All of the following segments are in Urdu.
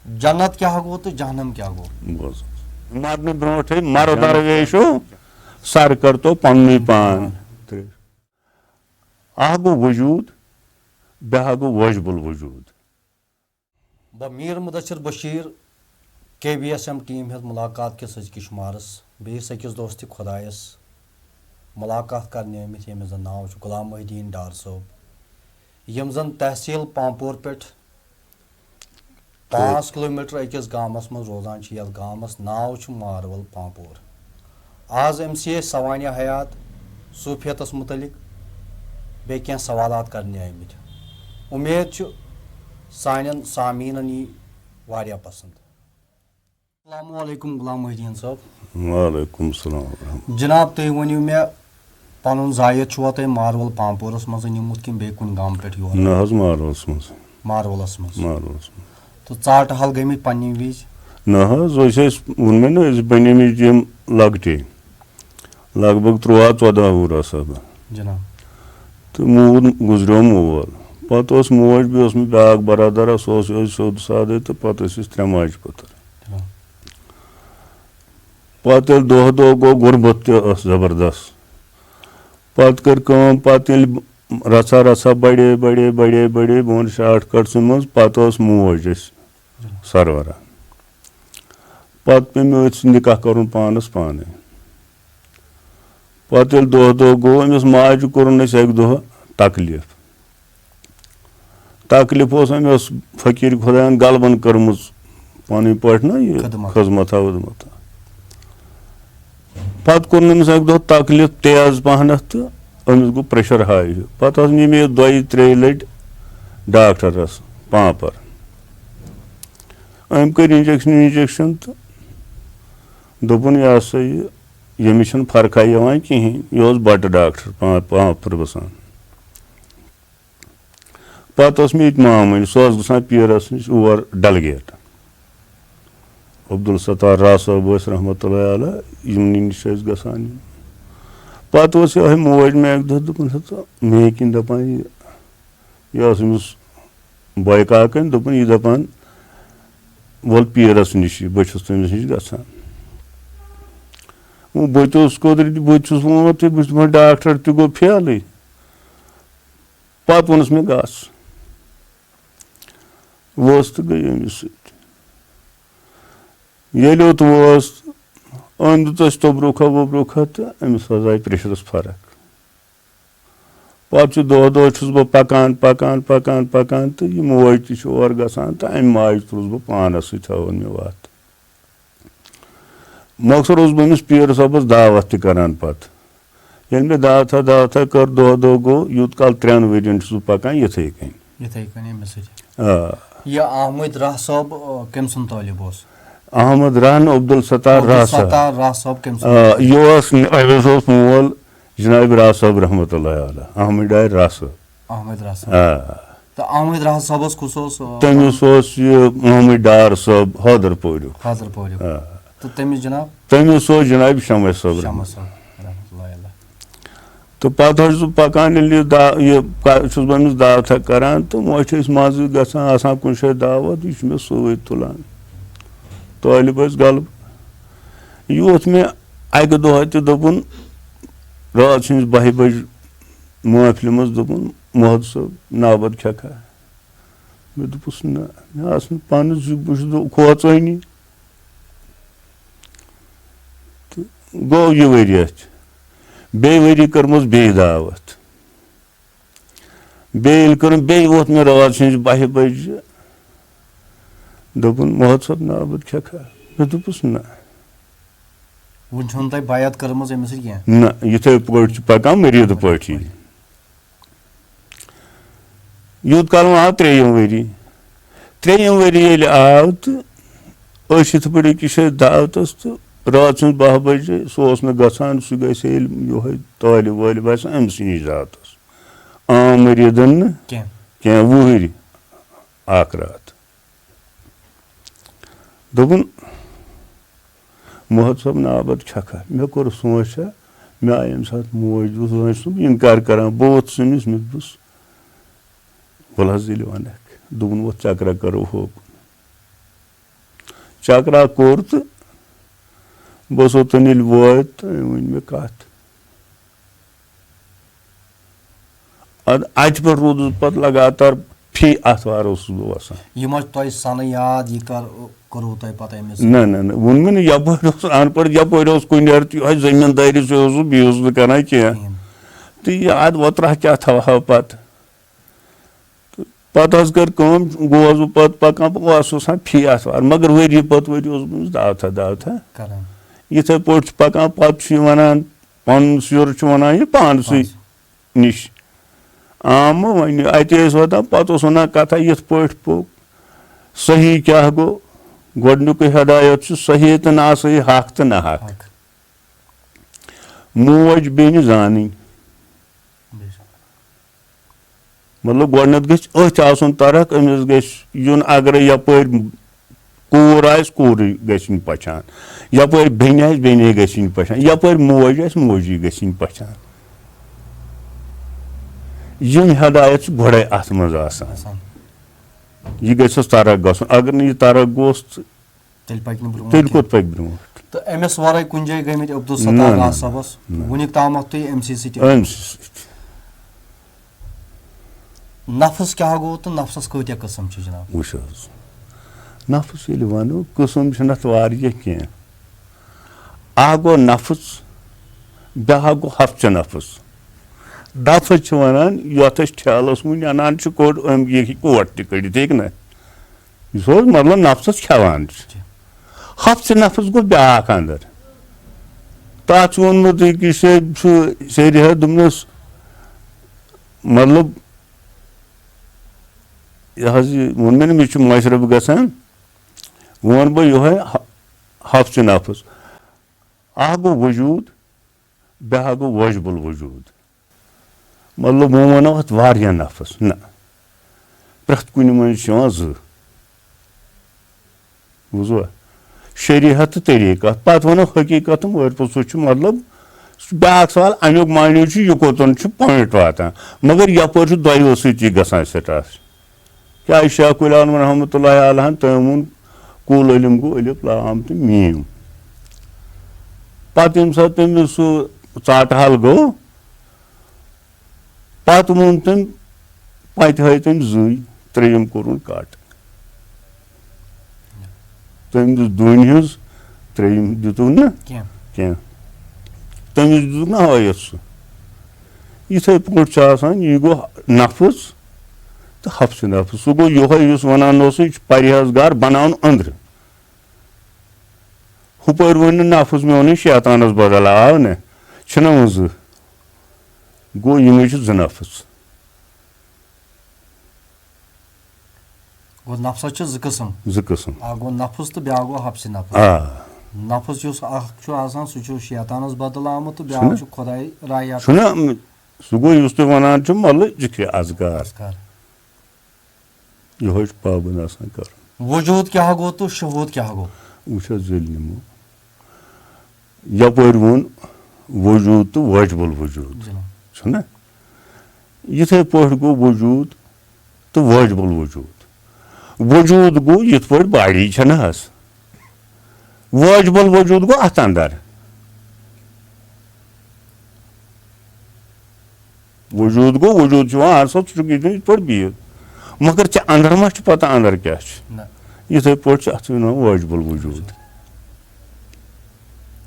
جنت کیا گو تو جہنم کیا گو بوز مرنے برونٹھے مرو درویشو سر کر تو پنوی پان اہ گو وجود بیاکھ گو واجب الوجود. بہ میر مدثر بشیر KBSM ٹیم ہز ملاقات کس أزکِس شمارس بیس أکِس دوست خدایس ملاقات کرنے آمت ییٚمِس زن ناو چھُ غلام محی الدین ڈار صٲب یم زن تحصیل پامپور پٮ۪ٹھ 5 کلومیٹر أکِس گامس منٛز روزان چھِ یتھ گامس ناو چھُ مارول پامپور. آز أمۍ سی سوانہِ حیات صوفیتس متعلق بیٚیہِ کینٛہہ سوالات کرنہِ آمٕتۍ. اُمید چھُ سانٮ۪ن سامعیٖنن یی واریاہ پسنٛد. السلام علیکم غلام محی الدین صٲب. وعلیکم السلام. جناب تُہۍ ؤنِو مےٚ پنُن زایت چھُوا تۄہہِ مارول پامپورس منٛز نِمُت کِنہٕ بیٚیہِ کُنہِ گامہٕ پٮ۪ٹھ یور؟ نہ حظ مارولس منٛز. مارولس منٛز. مارولس منٛز. تہٕ ژاٹہٕ حل گٔمٕتۍ پننہِ وِزِ؟ نہ حظ أسۍ ٲسۍ ووٚن مےٚ نا أسۍ بنیمٕتۍ یِم لۄکٹے لگ بگ 13-14 وُہُر آسہٕ ہا بہٕ. جناب. تہٕ مول گُزریو مول پتہٕ اوس موج بیٚیہِ اوس مےٚ بیٛاکھ برادرا سُہ اوس یِہوٚے سیوٚد سادٕے تہٕ پتہٕ ٲسۍ أسۍ 3 ماجہِ پُتٕر. پتہٕ ییٚلہِ دۄہ دۄہ گوٚو غُربت تہِ ٲس زبردست. پتہٕ کٔر کٲم پتہٕ ییٚلہِ رژھا رژھا بڑے بہٕ ووٚن شاٹ کٹسٕے منٛز پتہٕ ٲس موج أسۍ سرورا. پتہٕ پیٚو مےٚ أتھۍ سۭتۍ نکاح کرُن پانس پانے. پتہٕ ییٚلہِ دۄہ دۄہ گوٚو أمِس ماجہِ کوٚرُن اَسہِ اکہِ دۄہ تکلیٖف اوس أمۍ فقیٖر خۄدایَن غلبن کٔرمٕژ پنٕنۍ پٲٹھۍ نا یہِ خدمتا وٕدمتا. پتہٕ کوٚرُن أمِس اکہِ دۄہ تکلیٖف تیز پہنتھ تہٕ أمِس گوٚو پریشر ہاے ہیوٗ. پتہٕ حظ نی مےٚ 2-3 لٹہِ ڈاکٹرس پامپر. أمۍ کٔرۍ انجکشن تہٕ دوٚپُن یہِ ہسا یہِ ییٚمِس چھنہٕ فرقا یِوان کِہینۍ. یہِ اوس بٹہٕ ڈاکٹر پامپر بسان. پتہٕ اوس مےٚ ییٚتہِ مامٕنۍ سۄ ٲس گژھان پیٖرس نِش اور ڈلگیٹ. عبدالستار راز صٲب ٲسۍ رحمتہ اللہ علیہ یِمنٕے نِش ٲسۍ گژھان. پتہٕ اوس یِہوٚے موج مےٚ اکہِ دۄہ دوٚپُن ہتا مےٚ ہیٚکِنۍ دپان یہِ ٲس أمِس بوے کاکَنۍ دوٚپُن یہِ دپان وَل پیٖرس نِش بہٕ چھُس تٔمِس نِش گژھان. بہٕ تہِ اوسُس قۄدرٔتی بہٕ تہِ چھُس ووٚنمُت تۄہہِ بہٕ چھُس دپان ڈاکٹر تہِ گوٚو فیلٕے. پتہٕ ووٚنُس مےٚ گژھ ؤژھ تہٕ گٔے أمِس سۭتۍ. ییٚلہِ اوٚت وٲژ أمۍ دیُت اَسہِ توٚبرُکھا ووٚبرُکھا تہٕ أمِس حظ آیہِ پریشرس فرق. پتہٕ چھُ دۄہ چھُس بہٕ پکان تہٕ یہِ موج تہِ چھِ اور گژھان تہٕ اَمہِ ماجہِ تُلُس بہٕ پانس سۭتۍ ہٲوٕن مےٚ وَتھ. مۄخصر اوسُس بہٕ أمِس پیٖر صٲبس دعوت تہِ کران پتہٕ. ییٚلہِ مےٚ دعوتھا کٔر دۄہ گوٚو یوٗت کال 3 ؤرین چھُس بہٕ پکان یِتھٕے کٔنۍ. آ. یہِ احمد راہ صٲب کٔمۍ سُنٛد طٲلب اوس؟ احمد راہ نہٕ عبدالستار راہ صٲب. یہِ اوس أمِس اوس مول جناب راہ صٲب رحمتہ اللہ علیہ احمد ڈار راہ صٲب. احمد راہ صٲب. تہٕ احمد راہ صٲبس کُس اوس؟ تٔمِس اوس یہِ محمد ڈار صٲب حٲدر پوریُک. تہٕ تٔمِس جناب؟ تٔمِس اوس جناب شمع صٲب. تہٕ پتہٕ حظ چھُس بہٕ پکان ییٚلہِ یہِ چھُس بہٕ أمِس دعوتھا کران تہٕ وۄنۍ چھِ أسۍ منٛزٕ گژھان آسان کُنہِ جایہِ دعوت یہِ چھُ مےٚ سۭتۍ تُلان. طٲلب ٲسۍ غلبہٕ. یہِ اوس مےٚ اکہِ دۄہ تہِ دوٚپُن رٲژ ہٕنٛزِ 12 بجہِ محفلہِ منٛز دوٚپُن محمد صٲب نابد کھٮ۪کھا. مےٚ دوٚپُس نہ مےٚ آسہٕ نہٕ پانس بہٕ چھُس کھوژٲنی. تہٕ گوٚو یہِ ؤرۍ یتھ بیٚیہِ ؤری کٔرمٕژ بیٚیہِ دعوت. بیٚیہِ ییٚلہِ کٔرٕم بیٚیہِ ووت مےٚ رٲژ ہٕنٛزِ 12 بجہِ دوٚپُن محمد صٲب نابد کھٮ۪کھا. مےٚ دوٚپُس نہ. وُنہِ چھُنہٕ تۄہہِ بیعت کٔرمٕژ أمِس سۭتۍ کینٛہہ؟ نہ یِتھٕے پٲٹھۍ چھُ پکان مٔریٖدٕ پٲٹھی. یوٗت کال وۄنۍ آو 3یِم ؤری. 3یِم ؤری ییٚلہِ آو تہٕ أسۍ یِتھ پٲٹھۍ أکِس جایہِ دعوتس تہٕ رٲژ ہٕنٛزِ 12 بجے سُہ اوس نہٕ گژھان سُہ گژھِ ییٚلہِ یِہوٚے طٲلب وٲلب آسہِ أمسٕے نِش دعوتس. عام مٔریٖدن نہٕ کینٛہہ 20 اکھ راتھ. دوٚپُن محمد صٲب نابد کھٮ۪کھا. مےٚ کوٚر سونٛچا مےٚ آیہِ ییٚمہِ ساتہٕ موج وۄنۍ چھُس بہٕ اِنکار کران بہٕ ووٚتھُس أمِس مےٚ دوٚپُس وَلہٕ حظ ییٚلہِ وَنکھ دوٚپُن وۄتھ چکرا کرو ہوکُن. چکرا کوٚر تہٕ بہٕ اوسُس اوٚتن ییٚلہِ وٲتۍ تہٕ أمۍ ؤنۍ مےٚ کَتھ اَدٕ اَتہِ پٮ۪ٹھ روٗدُس پَتہٕ لگاتار فی آتھوار اوسُس بہٕ وَسان یہِ ما چھُ تۄہہِ سنہٕ یاد یہِ کر کوٚروٕ تۄہہِ پتہٕ أمِس نہ نہ نہ ووٚن مےٚ نہٕ یپٲرۍ اوس اَن پڑھ یپٲرۍ اوس کُنہِ یَرٕ تہِ یِہوٚے زٔمیٖندٲری سۭتۍ اوسُس بیٚیہِ اوسُس نہٕ کران کینٛہہ کِہیٖنۍ تہٕ یہِ اَدٕ وۄترا کیٛاہ تھاوہا پَتہٕ تہٕ پَتہٕ حظ کٔر کٲم گوس بہٕ پَتہٕ پَکان بہٕ اوسُس آسان فی آتھوار مگر ؤری پَتہٕ ؤری اوسُس بہٕ أمِس دعوتھا کران یِتھَے پٲٹھۍ چھُ پَکان پَتہٕ چھُ یہِ وَنان پَنُن سیُر چھُ وَنان یہِ پانسٕے نِش آمہٕ وۄنۍ اَتہِ ٲسۍ واتان پَتہٕ اوس وَنان کَتھا یِتھ پٲٹھۍ پوٚک صحیح کیٛاہ گوٚو گۄڈنیُکُے ہدایت چھُ صحیح تہٕ نا صحیح حق تہٕ نہ حق حق موج بیٚنہِ زانٕنۍ مطلب گۄڈنٮ۪تھ گژھِ أتھۍ آسُن طرق أمِس گژھِ یُن اگرے یپٲرۍ کوٗر آسہِ کوٗرٕے گژھِنۍ پَچھان یپٲرۍ بیٚنہِ آسہِ بیٚنے گژھِنۍ پَچھان یپٲرۍ موج آسہِ موجی گژھِنۍ پَچھان یِم ہدایت چھِ گۄڈے اَتھ منٛز آسان یہِ گژھٮ۪س طرق گژھُن اگر نہٕ یہِ طرق گوٚژھ تہٕ تیٚلہِ پَکہِ نہٕ برونٛٹھ تیٚلہِ کوٚت پَکہِ برونٛٹھ تہٕ أمِس وَرٲے کُنہِ جایہِ گٔمٕتۍ عبدالستار صٲبَس وُنیُک تامَتھ تُہۍ أمۍ سٕے سۭتۍ أمۍ سۭتۍ نفس کیٛاہ گوٚو تہٕ نفسَس کۭتیاہ قٕسٕم چھِ جِناب وٕچھ حظ نفس ییٚلہِ وَنو قٕسٕم چھِنہٕ اَتھ واریاہ کینٛہہ اکھ گوٚو نفس بیٛاکھ گوٚو ہفتہٕ نفس نفس چھِ وَنان یَتھ أسۍ ٹھیلَس وٕنۍ اَنان چھِ کوٚڑ أمۍ یہِ ہیٚکہِ کوٹ تہِ کٔڑِتھ ہیٚکہِ نہ یُس حظ مطلب نفسَس کھٮ۪وان چھِ ہفتہٕ نفس گوٚو بیٛاکھ اَندر تَتھ چھُ ووٚنمُت أکِس چھُ سیرِ دوٚپنَس مطلب یہِ حظ یہِ ووٚن مےٚ نہ مےٚ چھُ مشرف گژھان وۄنۍ وَنہٕ بہٕ یِہوٚے ہفتہٕ نفس اکھ گوٚو وجوٗد بیٛاکھ گوٚو وجبُل وجوٗد مطلب وۄنۍ وَنو اَتھ واریاہ نفس نہ پرٛٮ۪تھ کُنہِ منٛز چھِ یِوان زٕ بوٗزوا شریعت تہٕ طریٖقت پَتہٕ وَنو حقیٖقت تہٕ مٲرۍ پوٚز سُہ چھُ مطلب سُہ بیٛاکھ سوال اَمیُک معنی چھُ یہِ کوٚتَن چھُ پویِنٛٹ واتان مگر یپٲرۍ چھُ دۄیو سۭتۍ یہِ گژھان سٹاٹ کیٛازِ شیخ العالم رحمتہ اللہ علیہ ہن تٔمۍ ووٚن کُل علم گوٚو الف لام تہٕ میٖم پَتہٕ ییٚمہِ ساتہٕ تٔمِس سُہ ژاٹہٕ حل گوٚو پَتہٕ ووٚن تٔمۍ پَتہٕ ہٲے تٔمۍ زٕے ترٛیٚیِم کوٚرُن کَٹ تٔمۍ دِژ دوٗنہِ ہِنٛز ترٛیٚیِم دِتُکھ نہ کینٛہہ تٔمِس دِتُکھ نہ ہٲیِتھ سُہ یِتھَے پٲٹھۍ چھُ آسان یہِ گوٚو نفس تہٕ ہفتہٕ نفس سُہ گوٚو یِہوٚے یُس وَنان اوس یہِ چھُ پرہیزگار بَناوُن أنٛدرٕ ہُپٲرۍ ووٚن نہٕ نفس مےٚ ووٚنُے شیطانس بدل آو نہ چھِنہ وۄنۍ زٕ گوٚو یِمے چھِ زٕ نفس گوٚو نفسَس چھِ زٕ قٕسٕم زٕ قٕسٕم اکھ گوٚو نفس تہٕ بیٛاکھ گوٚو حفسہِ نفس نفس یُس اکھ چھُ آسان سُہ چھُ شیطانس بدل آمُت تہٕ بیٛاکھ چھُ خۄداے رایا چھُنہ سُہ گوٚو یُس تُہۍ وَنان چھِو مطلب ذِکرِ اذکار یِہوٚے چھُ پابنٛد آسان کَرُن وجوٗد کیٛاہ گوٚو تہٕ شہوٗد کیٛاہ گوٚو وٕچھ حظ ییٚلہِ نِمو یپٲرۍ ووٚن وجوٗد تہٕ وجبُل وجوٗد چھُنہ یِتھَے پٲٹھۍ گوٚو وجوٗد تہٕ وجبُل وجوٗد وجوٗد گوٚو یِتھ پٲٹھۍ باڈی چھَنہ حظ وجبُل وجوٗد گوٚو اَتھ اَندر وجوٗد گوٚو وجوٗد چھُ یِوان اَہن سا ژٕ چھُکھ یِتھ پٲٹھۍ بِہِتھ مگر ژےٚ اَندر ما چھُ پَتہ اَندر کیٛاہ چھُ یِتھَے پٲٹھۍ چھُ اَتھ وَنان وجبُل وجوٗد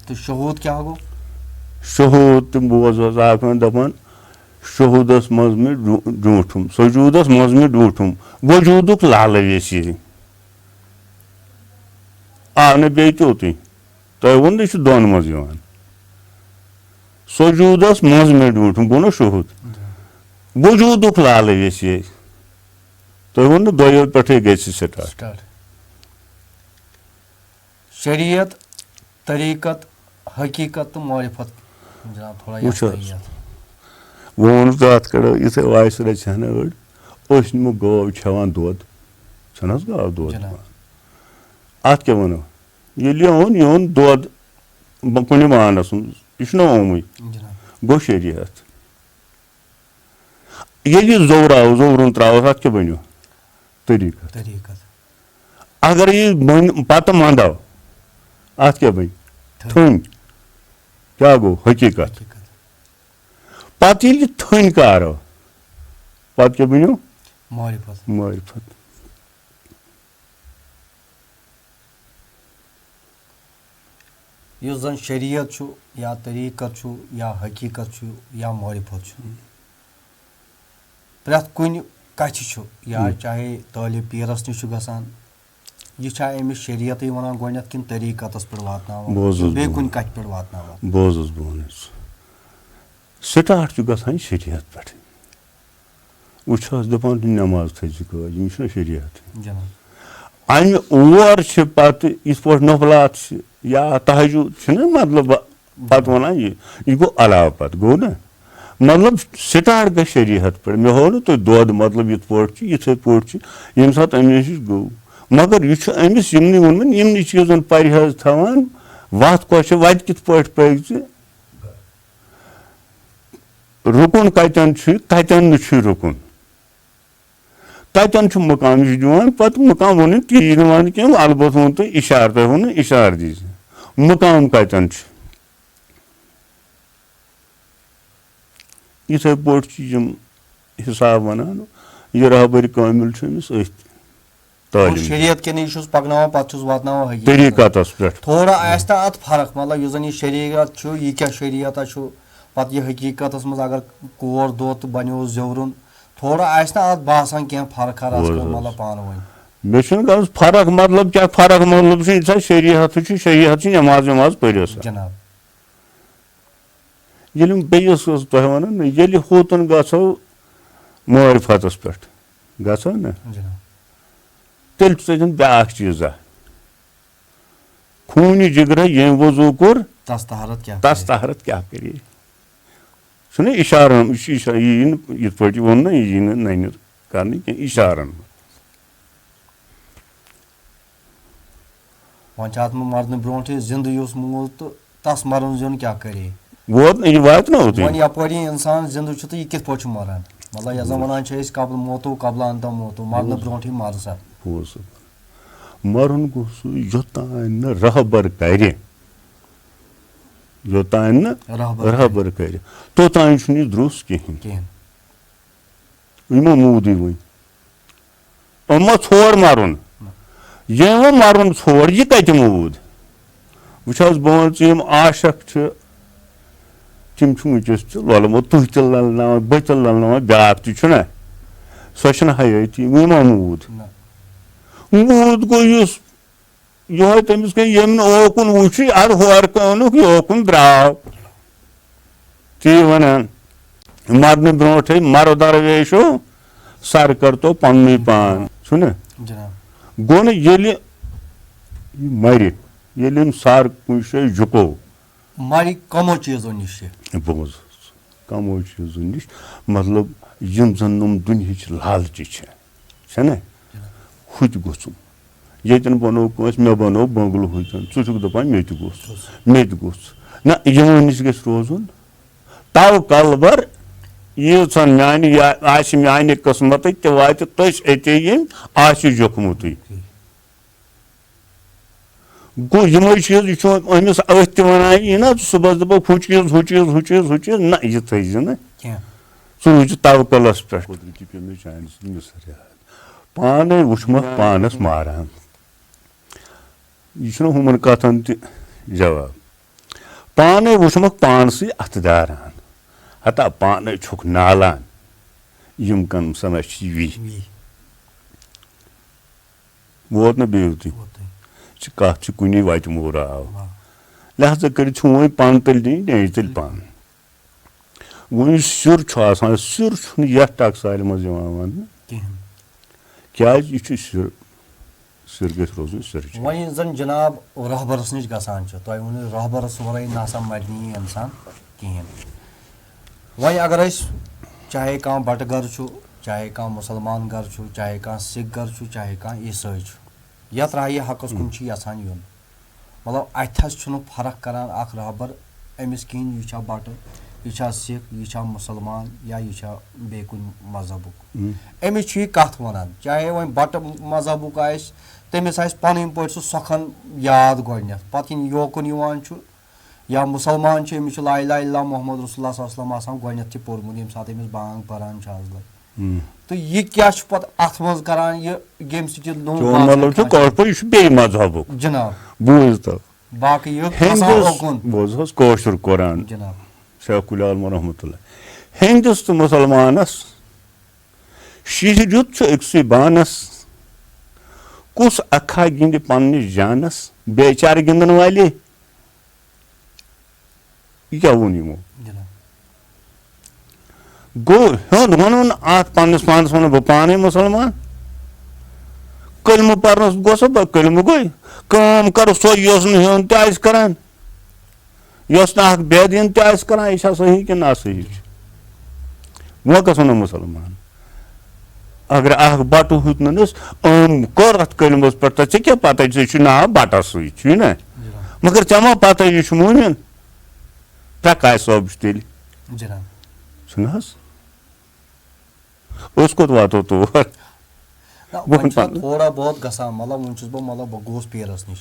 تہٕ شہوٗد کیٛاہ گوٚو شہوٗد تہٕ بوز حظ اکھ وَنان دَپان شہوٗدس منٛز مےٚ ڈوٗنٛٹھُم سجوٗدس منٛز مےٚ ڈوٗنٛٹھُم وجوٗدُک لالہٕ ویسی آو نہٕ بیٚیہِ توٚتُے تۄہہِ ووٚن یہِ چھُ دۄن منٛز یِوان سجوٗدس منٛز مےٚ ڈوٗنٛٹھُم گوٚو نہ شہوٗد وجوٗدُک لالہٕ ویسی تۄہہِ ووٚن نہٕ دۄیو پٮ۪ٹھٕے گژھِ سٹاٹ شریعت طریٖقت حقیٖقت تہٕ معرفت وٕچھ حظ وۄنۍ ووٚنُس تَتھ کَڑو یِتھَے وایسہِ رَژھِ ہَنا أڑۍ أسۍ نِمو گٲو کھٮ۪وان دۄد چھَنہٕ حظ گاو دۄد دِوان اَتھ کیٛاہ وَنو ییٚلہِ یہِ اوٚن دۄد کُنہِ بانَس منٛز یہِ چھُنہ اومُے گوٚو شریعت ییٚلہِ یہِ زوٚوراو زوٚورُن ترٛاوَس اَتھ کیٛاہ بَنیو طریٖقت اگر یہ پتہ منٛدو اتھ کیٛاہ بنہِ تھٔنۍ کیٛاہ گوٚو حقیٖقت پتہٕ ییٚلہِ یہِ تھٔنۍ کارو پتہٕ کیٛاہ بنیو معرفت معرفت یُس زن شریعت چھُ یا طریٖقت چھُ یا حقیٖقت چھُ یا معرفت چھُ پرٛٮ۪تھ کُنہِ کتھِ چھُ یا چاہے طٲلب پیٖرس نِش چھُ گژھان یہِ چھا أمِس شریعتٕے ونان گۄڈنٮ۪تھ کِنہٕ طریٖقتس پٮ۪ٹھ واتناوان بیٚیہِ کُنہِ کتھِ پٮ۪ٹھ واتناوان بوزُس بہٕ ونان سٹاٹ چھُ گژھان شریعت پٮ۪ٹھ وۄنۍ چھُ حظ دپان نٮ۪ماز تھٲیزِ قٲیِم یہِ چھُنہ شریعت جناب امہِ اور چھِ پتہٕ یِتھ پٲٹھۍ نۄفلات چھِ یا تہجُد چھُنہ مطلب پتہٕ ونان یہِ گوٚو علاوٕ پتہٕ گوٚو نا مطلب سٹاٹ گژھِ شریعت پٮ۪ٹھ مےٚ ہوو نہٕ تۄہہِ دۄد مطلب یِتھ پٲٹھۍ چھُ یِتھٕے پٲٹھۍ چھُ ییٚمہِ ساتہٕ أمِس نِش گوٚو مگر یہِ چھُ أمِس یِمنٕے ووٚنمُت یِمنٕے چیٖزن پرہیز تھاوان وتھ کۄس چھِ وتہِ کِتھ پٲٹھۍ پٔکۍ ژٕ رُکُن کتٮ۪ن چھُ تتٮ۪ن نہٕ چھُے رُکُن تتٮ۪ن چھُ مُقام یہِ چھُ دِوان پتہٕ مُقام ووٚن نہٕ تیٖژ دِوان کینٛہہ البتہ ووٚن تۄہہِ اِشارٕ تۄہہِ ووٚنوٕ اِشارٕ دِی زِ مُقام کتٮ۪ن چھُ یِتھٕے پٲٹھۍ چھِ یِم حساب ونان یہِ رہبٔرۍ کٲمِل چھُ أمِس أتھۍ تعلیٖم شریعت کِنہٕ یہِ چھُس پکناوان پتہٕ چھُس واتناوان حقیٖقت طریٖقتس پٮ۪ٹھ تھوڑا آسہِ نہ اتھ فرق مطلب یُس زن یہِ شریعت چھُ یہِ کیٛاہ شریعتا چھُ پتہٕ یہِ حقیٖقتس منٛز اگر کور دۄد تہٕ بنیو زیوُرُن تھوڑا آسہِ نہ اتھ باسان کینٛہہ فرق اتھ مطلب پانہٕ ؤنۍ مےٚ چھُنہٕ گژھان فرق مطلب کیٛاہ فرق مطلب چھُ ییٖژاہ شریعت چھِ نٮ۪ماز وٮ۪ماز پٔرِو سا جناب ییٚلہِ بیٚیِس اوس تۄہہِ ونان نہ ییٚلہِ ہوتن گژھو معرفتس پٮ۪ٹھ گژھو نا جناب تیٚلہِ چھُ تتٮ۪ن بیٛاکھ چیٖزا خوٗنہِ جگرا ییٚمۍ وضوٗ کوٚر تس طہارت کیٛاہ کرِ چھُنہ اِشارن یہِ چھُ یی نہٕ یِتھ پٲٹھۍ ووٚن نہ یہِ یی نہٕ ننہِ کرنہٕ کینٛہہ اِشارن وۄنۍ چھِ اتھ منٛز مرنہٕ برونٛٹھٕے زنٛدٕ یُس موٗد تہٕ تس مرُن زیُن کیٛاہ کرے ووت نہٕ یہِ واتہِ نہ اوتُے وۄنۍ یپٲرۍ یہِ انسان زنٛدٕ چھُ تہٕ یہِ کِتھ پٲٹھۍ چھُ مران مطلب یتھ زن ونان چھِ أسۍ قبل موتو قبل انتو موتو مرنہٕ برونٛٹھٕے مر سا مرُن گوٚو سُہ یوٚتانۍ نہٕ رہبر کرِ یوٚتانۍ نہٕ رہبر کرِ توٚتانۍ چھُنہٕ یہِ درٛوس کِہینۍ یِمو موٗدٕے وۄنۍ أمۍ ما ژھور مرُن ییٚمۍ وۄنۍ مرُن ژھور یہِ کتہِ موٗد وٕچھ حظ بہٕ وَنہٕ ژٕ یِم عاشق چھِ تِم چھِ وٕنکیٚس تہِ لولمُت تُہۍ تہِ للناوان بہٕ تہِ للناوان بیٛاکھ تہِ چھُنہ سۄ چھنہٕ حیٲتی وۄنۍ ما موٗد موٗد گوٚو یُس یِہوے تٔمِس گٔے ییٚمۍ نہٕ اوکُن وٕچھٕے اَدٕ ہورٕ کٲنُکھ یوکُن درٛاو تی وَنان مرنہٕ برونٛٹھٕے مرو درویشو سر کر تو پننُے پان چھُنہ گوٚو نہٕ ییٚلہِ یہِ مرِ ییٚلہِ أمۍ سر کُنہِ جایہِ جُکو مرِ کمو چیٖزو نِش بوز کمو چیٖزو نِش مطلب یِم زن یِم دُنہِچ لالچہِ چھےٚ نہ ہُہ تہِ گوٚژھُم ییٚتٮ۪ن بنوو کٲنٛسہِ مےٚ بنوو بنگلہٕ ہوٚتٮ۪ن ژٕ چھُکھ دپان مےٚ تہِ گوٚژھ نہ یِمو نِش گژھِ روزُن تو کلبر ییٖژاہ میانہِ یا آسہِ میانہِ قٕسمتٕکۍ تہِ واتہِ تٔسۍ اَتے ییٚمۍ آسہِ جوٚکھمُتٕے گوٚو یِمے چیٖز یہِ چھُ أمِس أتھۍ تہِ وَنان یی نہ صُبحس دَپوکھ ہُہ چیٖز نہ یہِ تھٲیزِ نہٕ ژٕ روٗزِ توکلس پٮ۪ٹھ قۄدرٔتی پیٚو مےٚ چانہِ سۭتۍ مِثر یاد پانے وٕچھمکھ پانس ماران یہِ چھُنہ ہُمن کتھن تہِ جواب پانے وٕچھمکھ پانسٕے اَتھٕ داران ہتا پانے چھُکھ نالان یِم کَن سنا چھِ وی ووت نہ بیٚیہِ چھِ کتھ چھِ کُنی وتہِ موٗراو لہذا کٔرِتھ چھُ وۄنۍ پن تیٚلہِ دِنۍ نیٖج تیٚلہِ پن وۄنۍ یُس سِر چھُ آسان سِر چھُنہٕ یتھ ٹکسالہِ منٛز یِوان وننہٕ کیٛازِ یہِ چھُ سِر گژھِ روزُن سِرٕے وۄنۍ یُس زن جناب رہبرس نِش گژھان چھُ تۄہہِ ووٚنوٕ رہبرس ورٲے نسا مرِ نہٕ یہِ انسان کِہینۍ وۄنۍ اگر أسۍ چاہے کانٛہہ بٹہٕ گرٕ چھُ چاہے کانٛہہ مُسلمان گرٕ چھُ چاہے کانٛہہ سِکھ گرٕ چھُ چاہے کانٛہہ عیٖسٲے چھُ یتھ راہہِ حقس کُن چھُ یژھان یُن مطلب اتہِ حظ چھُنہٕ فرق کران اکھ رہبر أمِس کِہینۍ یہِ چھا بٹہٕ یہِ چھا سِکھ یہِ چھا مُسلمان یا یہِ چھا بیٚیہِ کُنہِ مذہبُک أمِس چھُ یہِ کتھ ونان چاہے وۄنۍ بٹہٕ مذہبُک آسہِ تٔمِس آسہِ پَنٕنۍ پٲٹھۍ سُہ سۄکھان یاد گۄڈنٮ۪تھ پَتہٕ ییٚلہِ یوکُن یِوان چھُ یا مُسلمان چھُ أمِس چھُ لا اِلہَ اِلَّا اللہ محمد رسول اللہ صلی اللہ علیہ وسلم آسان گۄڈنٮ۪تھٕے پوٚرمُت ییٚمہِ ساتہٕ أمِس بانٛگ پَران چھُ آز لَگہِ تہٕ یہِ کیٛاہ چھُ پَتہٕ اَتھ منٛز کَران یہِ ییٚمہِ سۭتۍ یہِ مذہبُک جِناب بوٗز باقٕے یہِ بوز حظ کٲشُر قرآن جِناب شیخ العالم رحمتہ اللہ ہیٚنٛدِس تہٕ مُسلمانَس شِہرِتھ چھُ أکسٕے بانَس کُس اکھا گِنٛدِ پنٛنِس جانَس بیچارٕ گِنٛدَن والے یہِ کیٛاہ ووٚن یِمو گوٚو ہیوٚنٛد وَنُن اَتھ پنٛنِس پانَس وَنہٕ بہٕ پانَے مُسلمان کلمہٕ پرنَس گوٚژھا بہٕ کلمہٕ گوٚے کٲم کَرٕ سۄ یۄس نہٕ ہیوٚن تہِ آسہِ کَران یۄس نہٕ اکھ بے دیٖن تہِ آسہِ کَران یہِ چھا صحیح کِنہٕ ناصحیح چھُ وۄنۍ کَس وَنو مُسلمان اگر اکھ بَٹہٕ ہیوٚتنَس کوٚر اَتھ کلمَس پٮ۪ٹھ تہٕ ژےٚ کیٛاہ پَتہ ژےٚ چھُے ناو بَٹَس سۭتۍ چھُے نا مگر ژےٚ ما پَتہ یہِ چھُ موٗمِن پرٛکاش صٲب چھُ تیٚلہِ چھُنہٕ حظ أسۍ کوٚت واتو تور تھوڑا بہت گژھان مطلب وۄنۍ چھُس بہٕ گوٚوُس پیٖرَس نِش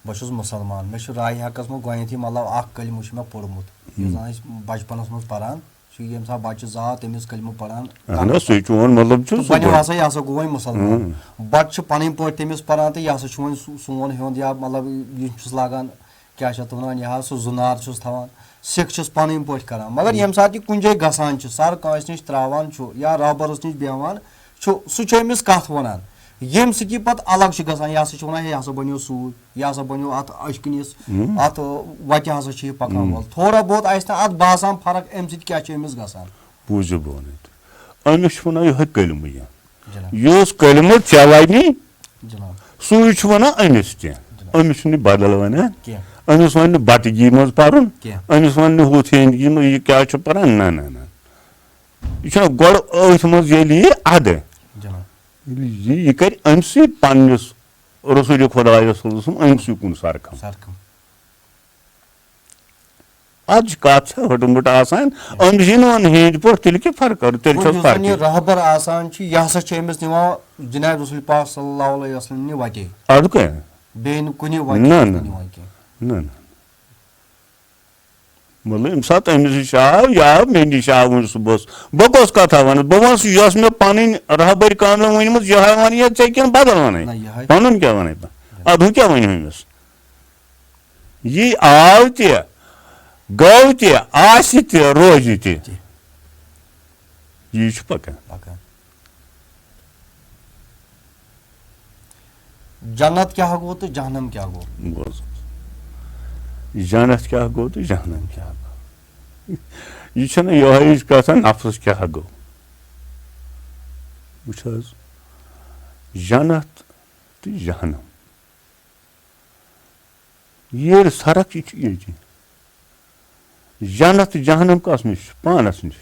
بہٕ چھُس مُسلمان مےٚ چھُ راے حقَس منٛز گۄڈنٮ۪تھٕے مطلب اکھ کلمہٕ چھُ مےٚ پوٚرمُت یُس زَن أسۍ بَچپَنَس منٛز پَران چھُ ییٚمہِ ساتہٕ بَچہِ زاو تٔمِس کلمہٕ پَران وۄنۍ ہسا یہِ ہسا گوٚو وۄنۍ مُسلمان بَچہِ چھُ پَنٕنۍ پٲٹھۍ تٔمِس پَران تہٕ یہِ ہسا چھُ وۄنۍ سون ہیوٚنٛد یا مطلب یہِ چھُس لاگان کیٛاہ چھِ اَتھ وَنان یہِ حظ سُہ زُنار چھُس تھاوان سِکھ چھُس پَنٕنۍ پٲٹھۍ کَران مگر ییٚمہِ ساتہٕ یہِ کُنہِ جایہِ گژھان چھُ سَر کٲنٛسہِ نِش ترٛاوان چھُ یا رٲبرَس نِش بیٚہوان چھُ سُہ چھُ أمِس کَتھ وَنان ییٚمہِ سۭتۍ یہِ پَتہٕ الگ چھُ گژھان یہِ ہسا چھُ وَنان ہے یہِ ہسا بَنیو سوٗر یہِ ہسا بَنیو اَتھ أچھکِنِس اَتھ وَتہِ ہسا چھُ یہِ پَکان وول تھوڑا بہت آسہِ نہٕ اَتھ باسان فرق اَمہِ سۭتۍ کیٛاہ چھُ أمِس گژھان بوٗزِو بہٕ وَنَے أمِس چھُ وَنان یِہوٚے کلمہٕ یُس کلمہٕ ژےٚ وَنی سُے چھُ وَنان أمِس تہِ أمِس چھُنہٕ یہِ بدل وَنان أمِس وَنہِ نہٕ بَٹگی منٛز پَرُن أمِس وَنہِ نہٕ ہُتھ ہِنٛدگی منٛز یہِ کیٛاہ چھُ پَران نہ نہ نہ یہِ چھُنہ گۄڈٕ أتھۍ منٛز ییٚلہِ یی اَدٕ یہِ کَرِ أمسٕے پنٛنِس رسوٗلِ خۄدایَس أمسٕے کُن سرکھم اَدٕ چھِ کَتھ چھےٚ ہٕٹہٕ مٕٹہٕ آسان أمِس یی نہٕ وۄنۍ ہِنٛدۍ پٲٹھۍ تیٚلہِ کیٛاہ فرقا تیٚلہِ چھَس فرق یہِ رہبر آسان چھُ یہِ ہسا چھُ أمِس نِوان جِناب رسول پاک صلی اللہ علیہ وسلم نہِ وَتے اَدٕ کیٛاہ بیٚیہِ نہٕ کُنہِ نہ نہ مطلب ییٚمہِ ساتہٕ أمِس نِش آو یہِ آو مےٚ نِش آو وۄنۍ صُبحس بہٕ کۄس کَتھا وَنہٕ بہٕ وَنہٕ یۄس مےٚ پَنٕنۍ رہبٔری کامہِ ؤنمٕژ یِہوٚے وَنہٕ یا ژےٚ کِنہٕ بدل وَنَے پَنُن کیٛاہ وَنَے بہٕ اَدٕ ہُہ کیٛاہ وَنہِ أمِس یہِ آو تہِ گوٚو تہِ آسہِ تہِ روزِ تہِ یی چھُ پَکان جنت کیٛاہ گوٚو تہٕ جہنم کیٛاہ گوٚو بوز جنت کیٛاہ گوٚو تہٕ جہنم کیٛاہ گوٚو یہِ چھَنہٕ یِہوٚے ہِش کَتھا نفسَس کیٛاہ گوٚو وٕچھ حظ جنت تہٕ جہنم ییٚلہِ فرق یہِ چھِ ییٚتہِ جنت تہٕ جہنم کَس نِش چھُ پانَس نِش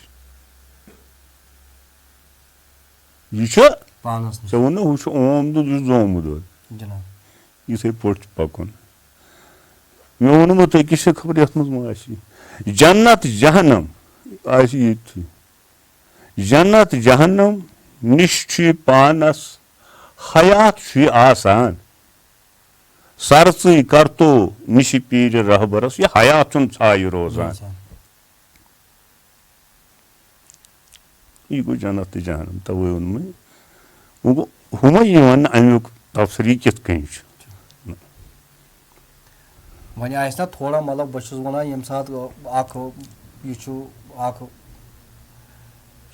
یہِ چھُ ژےٚ ووٚنُہ ہُہ چھُ اوم دۄد یہِ چھُ زومُت دۄد یِتھَے پٲٹھۍ چھُ پَکُن مےٚ ووٚنمو تۄہہِ کیٛاہ چھِ خبر یَتھ منٛز ما آسہِ جنت جہنم آسہِ ییٚتھی جنت جہنم نِش چھُ یہِ پانَس حیات چھُ یہِ آسان سرژٕے کرتو نِشہِ پیٖرِ رہبرس یہِ حیات چھُنہٕ ژھایہِ روزان یہِ گوٚو جنت تہٕ جہنم تَوَے ووٚن مےٚ وۄنۍ گوٚو ہُہ ما یی وَننہٕ اَمیُک تفصیٖل یہِ کِتھ کٔنۍ چھُ وۄنۍ آسہِ نا تھوڑا مطلب بہٕ چھُس وَنان ییٚمہِ ساتہٕ اکھ یہِ چھُ اکھ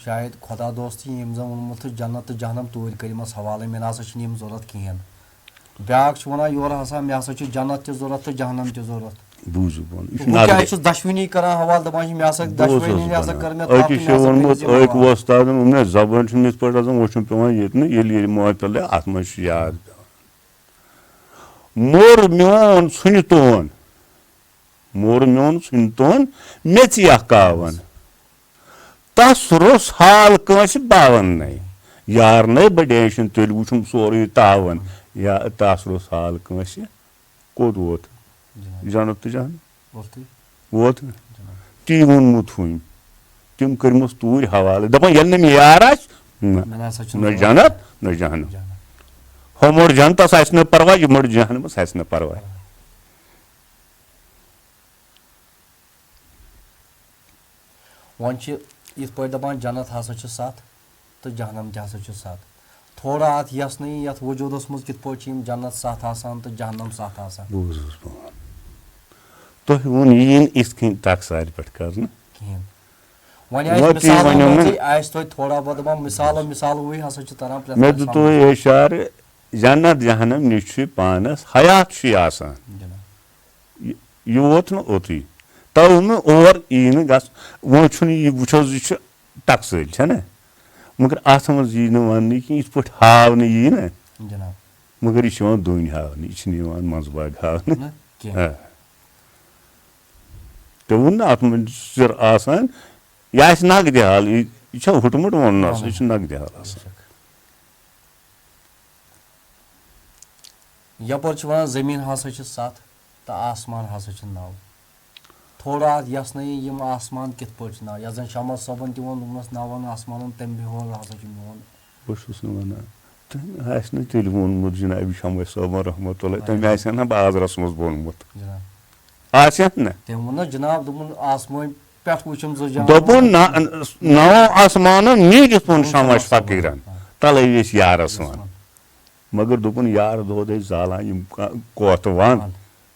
شاید خۄدا دوستٕے ییٚمۍ زَن ووٚنمُت جنت تہٕ جہنم توٗرۍ کٔرۍ یِمَس حوالہٕ مےٚ نہ سا چھِنہٕ یِم ضوٚرَتھ کِہیٖنۍ بیٛاکھ چھُ وَنان یورٕ ہسا مےٚ ہسا چھُ جنت تہِ ضوٚرَتھ تہٕ جہنم تہِ ضوٚرَتھ بہٕ کیٛازِ چھُس دۄشوٕنی کران حوالہٕ دَپان چھِ مےٚ ہسا دۄشوٕنی ہسا کٔر مےٚ ووٚنمُت مےٚ زبٲنۍ چھُنہٕ یِتھ پٲٹھۍ آسان وٕچھُن پیٚوان ییٚتہِ نہٕ ییٚلہِ ییٚلہِ محفِل اَتھ منٛز چھُ یاد پیٚوان موٚر میون ژھُنہِ تون موٚر میون ژھُنہِ تون مےٚ ژٕیاہ کاوَن تَس روٚس حال کٲنٛسہِ باوَنَے یارنَے بہٕ ڈیشن تیٚلہِ وٕچھُم سورُے تاوَن یا تَس روٚس حال کٲنٛسہِ کوٚت ووت جنت تہٕ جہنم ووت نہٕ تی ووٚنمُت ہُمۍ تِم کٔرمٕژ توٗرۍ حوالہٕ دَپان ییٚلہِ نہٕ مےٚ یار آسہِ نہ جنت نہ جہنم ہو موڑ جنتس آسہِ نہٕ پرواے یہِ موڑ جہنمس آسہِ نہٕ پرواے وۄنۍ چھِ یِتھ پٲٹھۍ دَپان جنت ہسا چھِ سَتھ تہٕ جہنم تہِ ہسا چھِ سَتھ تھوڑا اَتھ یَژنٕے یَتھ وجوٗدس منٛز کِتھ پٲٹھۍ چھِ یِم جنت سَتھ آسان تہٕ جہنم سَتھ آسان بوٗزُس بہٕ وَن تۄہہِ ووٚن یی نہٕ یِتھ کٔنۍ ٹکسارِ پٮ۪ٹھ کرنہٕ کِہینۍ وۄنۍ آسہِ مِثالن منٛزٕے آسہِ توتہِ تھوڑا بہت دَپان مِثالوٕے ہسا چھِ تران پرٛٮ۪تھ مےٚ کٲنٛسہِ دِتوے اِشارٕ جنت جہنم نِش چھُ پانس حیات چھُے آسان جِناب یہِ ووت نہٕ اوٚتُے تو نہٕ اور یی نہٕ گژھ وۄنۍ چھُنہٕ یہِ وٕچھ حظ یہِ چھُ ٹکسٲلۍ چھےٚ مگر اَتھ منٛز یی نہٕ وَننہٕ کینٛہہ یِتھ پٲٹھۍ ہاونہٕ یی نہ جِناب مگر یہِ چھُ یِوان دوٗنۍ ہاونہٕ یہِ چھُنہٕ یِوان منٛزٕ باگ ہاونہٕ نہ کینٛہہ تہِ ووٚن نہ اَتھ منٛز چھُ سِر آسان یہِ آسہِ نقدِ حال یہِ چھا ہُٹمُٹ ووٚننَس یہِ چھُ نقدِ حال آسان یپٲرۍ چھِ وَنان زٔمیٖن ہسا چھِ سَتھ تہٕ آسمان ہسا چھِ نَو تھوڑا اَتھ یَژنٲیی یِم آسمان کِتھ پٲٹھۍ چھِ نَو یَتھ زَن شمس صٲبن تہِ ووٚن دوٚپنَس نَوَن آسمانن تَمہِ ہیوٗ ہسا چھُ میون بہٕ چھُس نہٕ وَنان تٔمۍ آسہِ نہٕ تیٚلہِ ووٚنمُت جِنابِ شمس صٲبن رحمتُ اللہ تٔمۍ آسہِ ہا نہ بازرس منٛز ووٚنمُت جِناب آسہِ ہا نہ تٔمۍ ووٚن نہ جِناب دوٚپُن آسمٲنۍ پٮ۪ٹھ وٕچھُم زٕ جان دوٚپُن نَو آسمانن نیٖرِتھ ووٚن شمس فقیٖرن تَلے ٲسۍ یارس وَن مگر دوٚپُن یارٕ دۄد ٲسۍ زالان یِم کوتہٕ وَن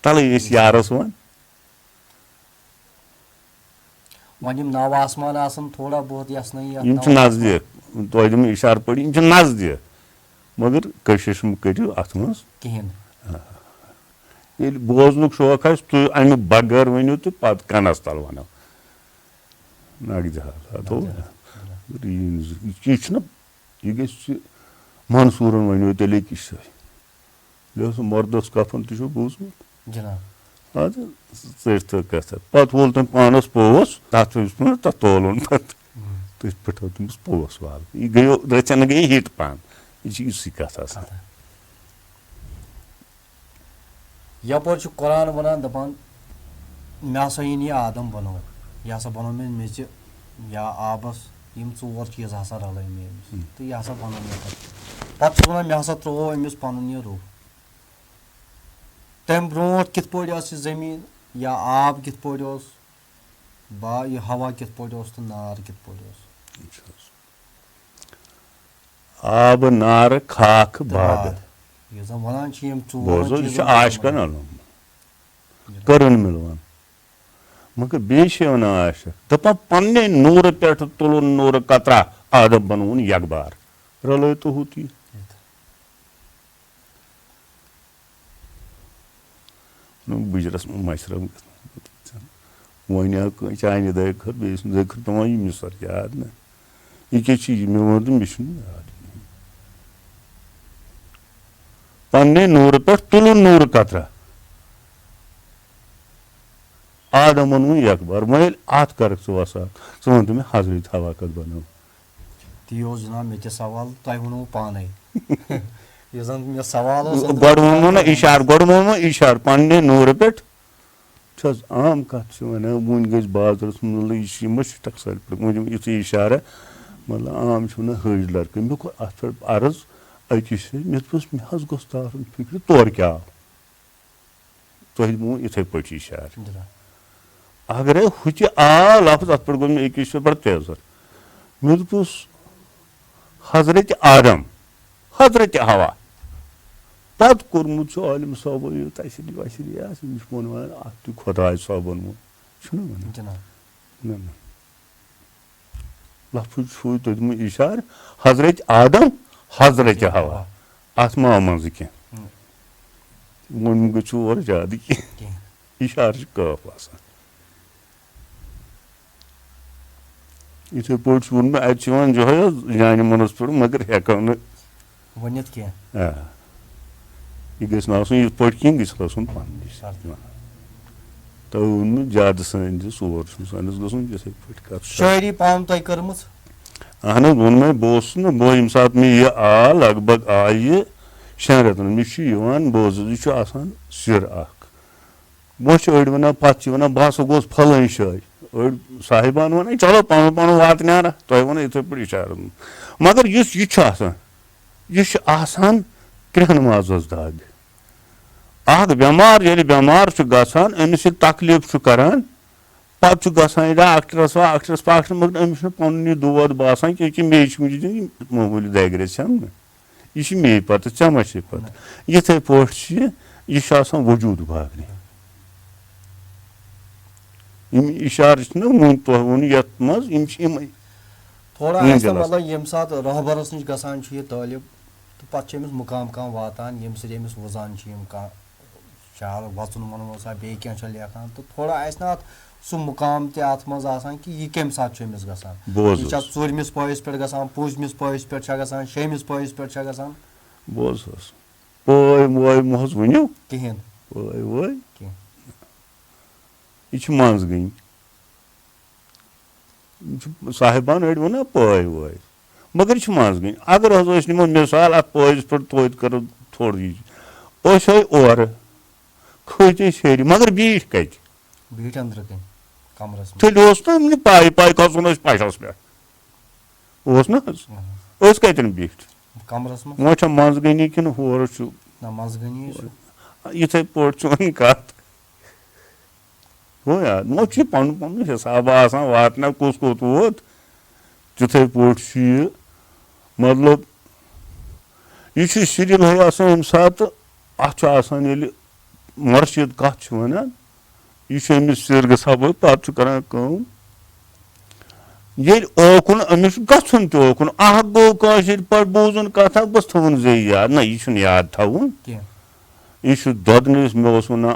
تَلے ٲسۍ یارس وَن وۄنۍ یِم نَو آسمان آسان تھوڑا بہت یَژنٲیی یِم چھِ نزدیٖک توتہِ دِمہٕ اِشارٕ پٲٹھۍ یِم چھِ نزدیٖک مگر کٔشِش مہٕ کٔرِو اَتھ منٛز کِہینۍ ییٚلہِ بوزنُک شوق آسہِ تُہۍ اَمیُک بغٲر ؤنِو تہٕ پَتہٕ کَنَس تَل وَنو نقدِ حالات یہِ چھُنہ یہِ گژھِ منصوٗرن ؤنِو تیٚلے کِس یہِ اوس مردس کفن تہِ چھُو بوٗزمُت جِناب اَدٕ ژٔٹۍ تو کَتھ پَتہٕ وول تٔمۍ پانَس پوس تَتھ اوس نہ تَتھ تولُن پَتہٕ تٔتھۍ پٮ۪ٹھ آو تٔمِس پوس والنہٕ یہِ گٔیو رٔژھٮ۪ن گٔے ہِٹ پَہن یہِ چھِ یِژٕے کَتھ آسان یپٲرۍ چھُ قرآن وَنان دَپان مےٚ ہسا یِن یہِ آدم بَنوو یہِ ہسا بَنوو مےٚ میٚژِ یا آبس یِم ژور چیٖز ہسا رَلٲے مےٚ أمِس تہٕ یہِ ہسا بَنوو مےٚ پَتہٕ چھُس وَنان مےٚ ہسا ترٛوو أمِس پَنُن یہِ روح تَمہِ برونٛٹھ کِتھ پٲٹھۍ ٲس یہِ زٔمیٖن یا آب کِتھ پٲٹھۍ اوس یہِ ہوا کِتھ پٲٹھۍ اوس تہٕ نار کِتھ پٲٹھۍ اوس آبہٕ نارٕ خاکھ بادٕ یُس زَن وَنان چھِ یِم بوزو ژور یہِ چھُ عاشقن علوٗم کٔرٕن مِلوان مگر بیٚیہِ چھِ وَنان عاشق دَپان پنٕنے نوٗرٕ پٮ۪ٹھٕ تُلُن نوٗرٕ قطرا آدم بنووُن یکبار رلٲے تو ہوٗتی بٕجرس منٛز مشرف وۄنۍ آو چانہِ دٲرِ خٲطرٕ بیٚیہِ سٕنٛدِ دٲرِ خٲطرٕ پیٚوان یہِ مِثر یاد نہ یہِ کیٛاہ چھِ یہِ مےٚ ووٚن تہٕ مےٚ چھُنہٕ یاد پنٕنے نوٗرٕ پٮ۪ٹھ تُلُن نوٗرٕ قطرا آدم بنووُن یکبار وۄنۍ ییٚلہِ اَتھ کَرکھ ژٕ وَسان ژٕ وَن تہٕ مےٚ حضرت ہوا کَتھ بنٲو تی اوس جِناب مےٚ تہِ سوال تۄہہِ ووٚنوُ پانے یُس زَن مےٚ سوال اوس گۄڈٕ ووٚنمو نہ اِشارٕ گۄڈٕ ووٚنمو اِشارٕ پنٕنے نوٗرٕ پٮ۪ٹھ چھِ حظ عام کَتھ چھِ وَنان وُنہِ گژھِ بازرَس منٛز یہِ چھِ یہِ ما چھِ ٹکسالہِ پٮ۪ٹھ وۄنۍ دِمہٕ یِتھُے اِشارٕ مطلب عام چھِ وَنان حٲج لڑکہٕ مےٚ کوٚر اَتھ پٮ۪ٹھ عرض أکِس جایہِ مےٚ دوٚپُس مےٚ حظ گوٚژھ تارُن فِکرِ تورٕ کیٛاہ آو تۄہہِ دِمو یِتھَے پٲٹھۍ اِشارٕ اگرے ہُہ تہِ آو لفظ اَتھ پٮ۪ٹھ گوٚو مےٚ أکِس جایہِ بڑٕ تیزر مےٚ دوٚپُس حضرتِ آدم حضرتِ ہوا پتہٕ کوٚرمُت چھُ عالِم صٲبو یہِ تشریح وشریح آسہِ أمِس چھُ وَنان اَتھ تہِ خۄداے صٲبن ووٚن چھُنہ وَنان نہ نہ لفظ چھُے تۄہہِ دِمو اِشارٕ حضرتِ آدم حضرتِ ہوا اَتھ ما آو منٛزٕ کینٛہہ وۄنۍ گٔژھِو اورٕ زیادٕ کینٛہہ اِشارٕ چھِ کٲف آسان یِتھٕے پٲٹھۍ چھُ ووٚن مےٚ اَتہِ چھِ یِوان یِہوے حظ جانہِ مَنَس پٮ۪ٹھ مگر ہٮ۪کو نہٕ ؤنِتھ کینٛہہ یہِ گژھِ نہٕ آسُن یِتھ پٲٹھۍ کینٛہہ گژھِ آسُن پنٛنِس تۄہہِ ووٚن مےٚ زیادٕ سٲنۍ تہِ ژور چھُنہٕ سٲنِس گژھُن یِتھٕے پٲٹھۍ کَتھ شٲعری پانہٕ تۄہہِ کٔرمٕژ اہن حظ ووٚن مےٚ بہٕ اوسُس نہ بہٕ ییٚمہِ ساتہٕ مےٚ یہِ آو لگ بگ آے یہِ 6 رٮ۪تن مےٚ چھُ یِوان بہٕ حظ یہِ چھُ آسان سِر اکھ وۄنۍ چھِ أڑۍ وَنان پَتہٕ چھِ وَنان بہٕ ہسا گوٚوُس فلٲنۍ جایہِ أڑۍ صاحبان وَنان چلو پَنُن پَنُن واتناونا تۄہہِ وَنو یِتھٕے پٲٹھۍ اِشارَن مگر یُس یہِ چھُ آسان یہِ چھُ آسان کرٛٮ۪ہن مازس دگ اکھ بٮ۪مار ییٚلہِ بٮ۪مار چھُ گژھان أمِس ییٚلہِ تکلیٖف چھُ کران پتہٕ چھُ گژھان یہِ ڈاکٹرس واکٹرس مگر أمِس چھُنہٕ پنُن یہِ دود باسان کینٛہہ کہِ مے چھِ وٕنہِ دِنۍ معموٗلی دگہِ رژھِ ہن نہٕ یہِ چھِ مے پتہٕ ژےٚ ما چھے پتہٕ یِتھٕے پٲٹھۍ چھِ یہِ چھُ آسان وجوٗد باقٕے یِم اِشارٕ چھِنہ وۄنۍ تۄہہِ ووٚن یتھ منٛز یِم چھِ یِمے تھوڑا آسہِ مطلب ییٚمہِ ساتہٕ رہبرس نِش گژھان چھُ یہِ طٲلب تہٕ پتہٕ چھِ أمِس مُقام کانٛہہ واتان ییٚمہِ سۭتۍ أمِس وُزان چھِ یِم کانٛہہ شعر وۄژُن ووٚنمو سا بیٚیہِ کینٛہہ چھِ لیکھان تہٕ تھوڑا آسہِ نہ اتھ سُہ مُقام تہِ اتھ منٛز آسان کہِ یہِ کمہِ ساتہٕ چھُ أمِس گژھان یہِ چھا ژوٗرمِس پٲیِس پٮ۪ٹھ گژھان پوٗنٛژمِس پٲیِس پٮ۪ٹھ چھا گژھان شیٚیمِس پٲیِس پٮ۪ٹھ چھا گژھان بوز حظ پٲے وٲے مہ حظ ؤنِو کِہینۍ پٲے وٲے کینٛہہ یہِ چھِ منٛزگٕنۍ یِم چھِ صاحبان أڑۍ وَنان پٲے وٲے مگر یہِ چھِ منٛزگٕنۍ اگر حظ أسۍ نِمو مِثال اَتھ پٲیِس پٮ۪ٹھ توتہِ کَرو تھوڑا یہِ أسۍ آے اورٕ کھٔتۍ أسۍ ہیٚرِ مگر بیٖٹھۍ کَتہِ بیٖٹھۍ أنٛدرٕ کَنۍ کمرس منٛز تیٚلہِ اوس نہ پاے کھسُن ٲسۍ پَشس پٮ۪ٹھ اوس نہ حظ أسۍ کَتٮ۪ن بیٖٹھۍ کمرس منٛز وۄنۍ چھا منٛزگٔنی کِنہٕ ہورٕ چھُ نہ منٛزگٔنی چھُ یِتھٕے پٲٹھۍ چھُ وۄنۍ کَتھ ہو یاد وۄنۍ چھُ پَنُن پَنُن حِسابہ آسان واتناو کُس کوٚت ووت تِتھٕے پٲٹھۍ چھُ یہِ مطلب یہِ چھُ سِرِلٕے آسان ییٚمہِ ساتہٕ اَتھ چھُ آسان ییٚلہِ مۄرشِد کَتھ چھُ وَنان یہِ چھُ أمِس سِر گژھان پَتہٕ چھُ کران کٲم ییٚلہِ اوکُن أمِس چھُ گژھُن تہِ اوکُن اکھ گوٚو کٲشِر پٲٹھۍ بوٗزُن کَتھا بہٕ تھوٚوُن زے یاد نہ یہِ چھُنہٕ یاد تھاوُن یہِ چھُ دۄدنِس مےٚ اوس وَنان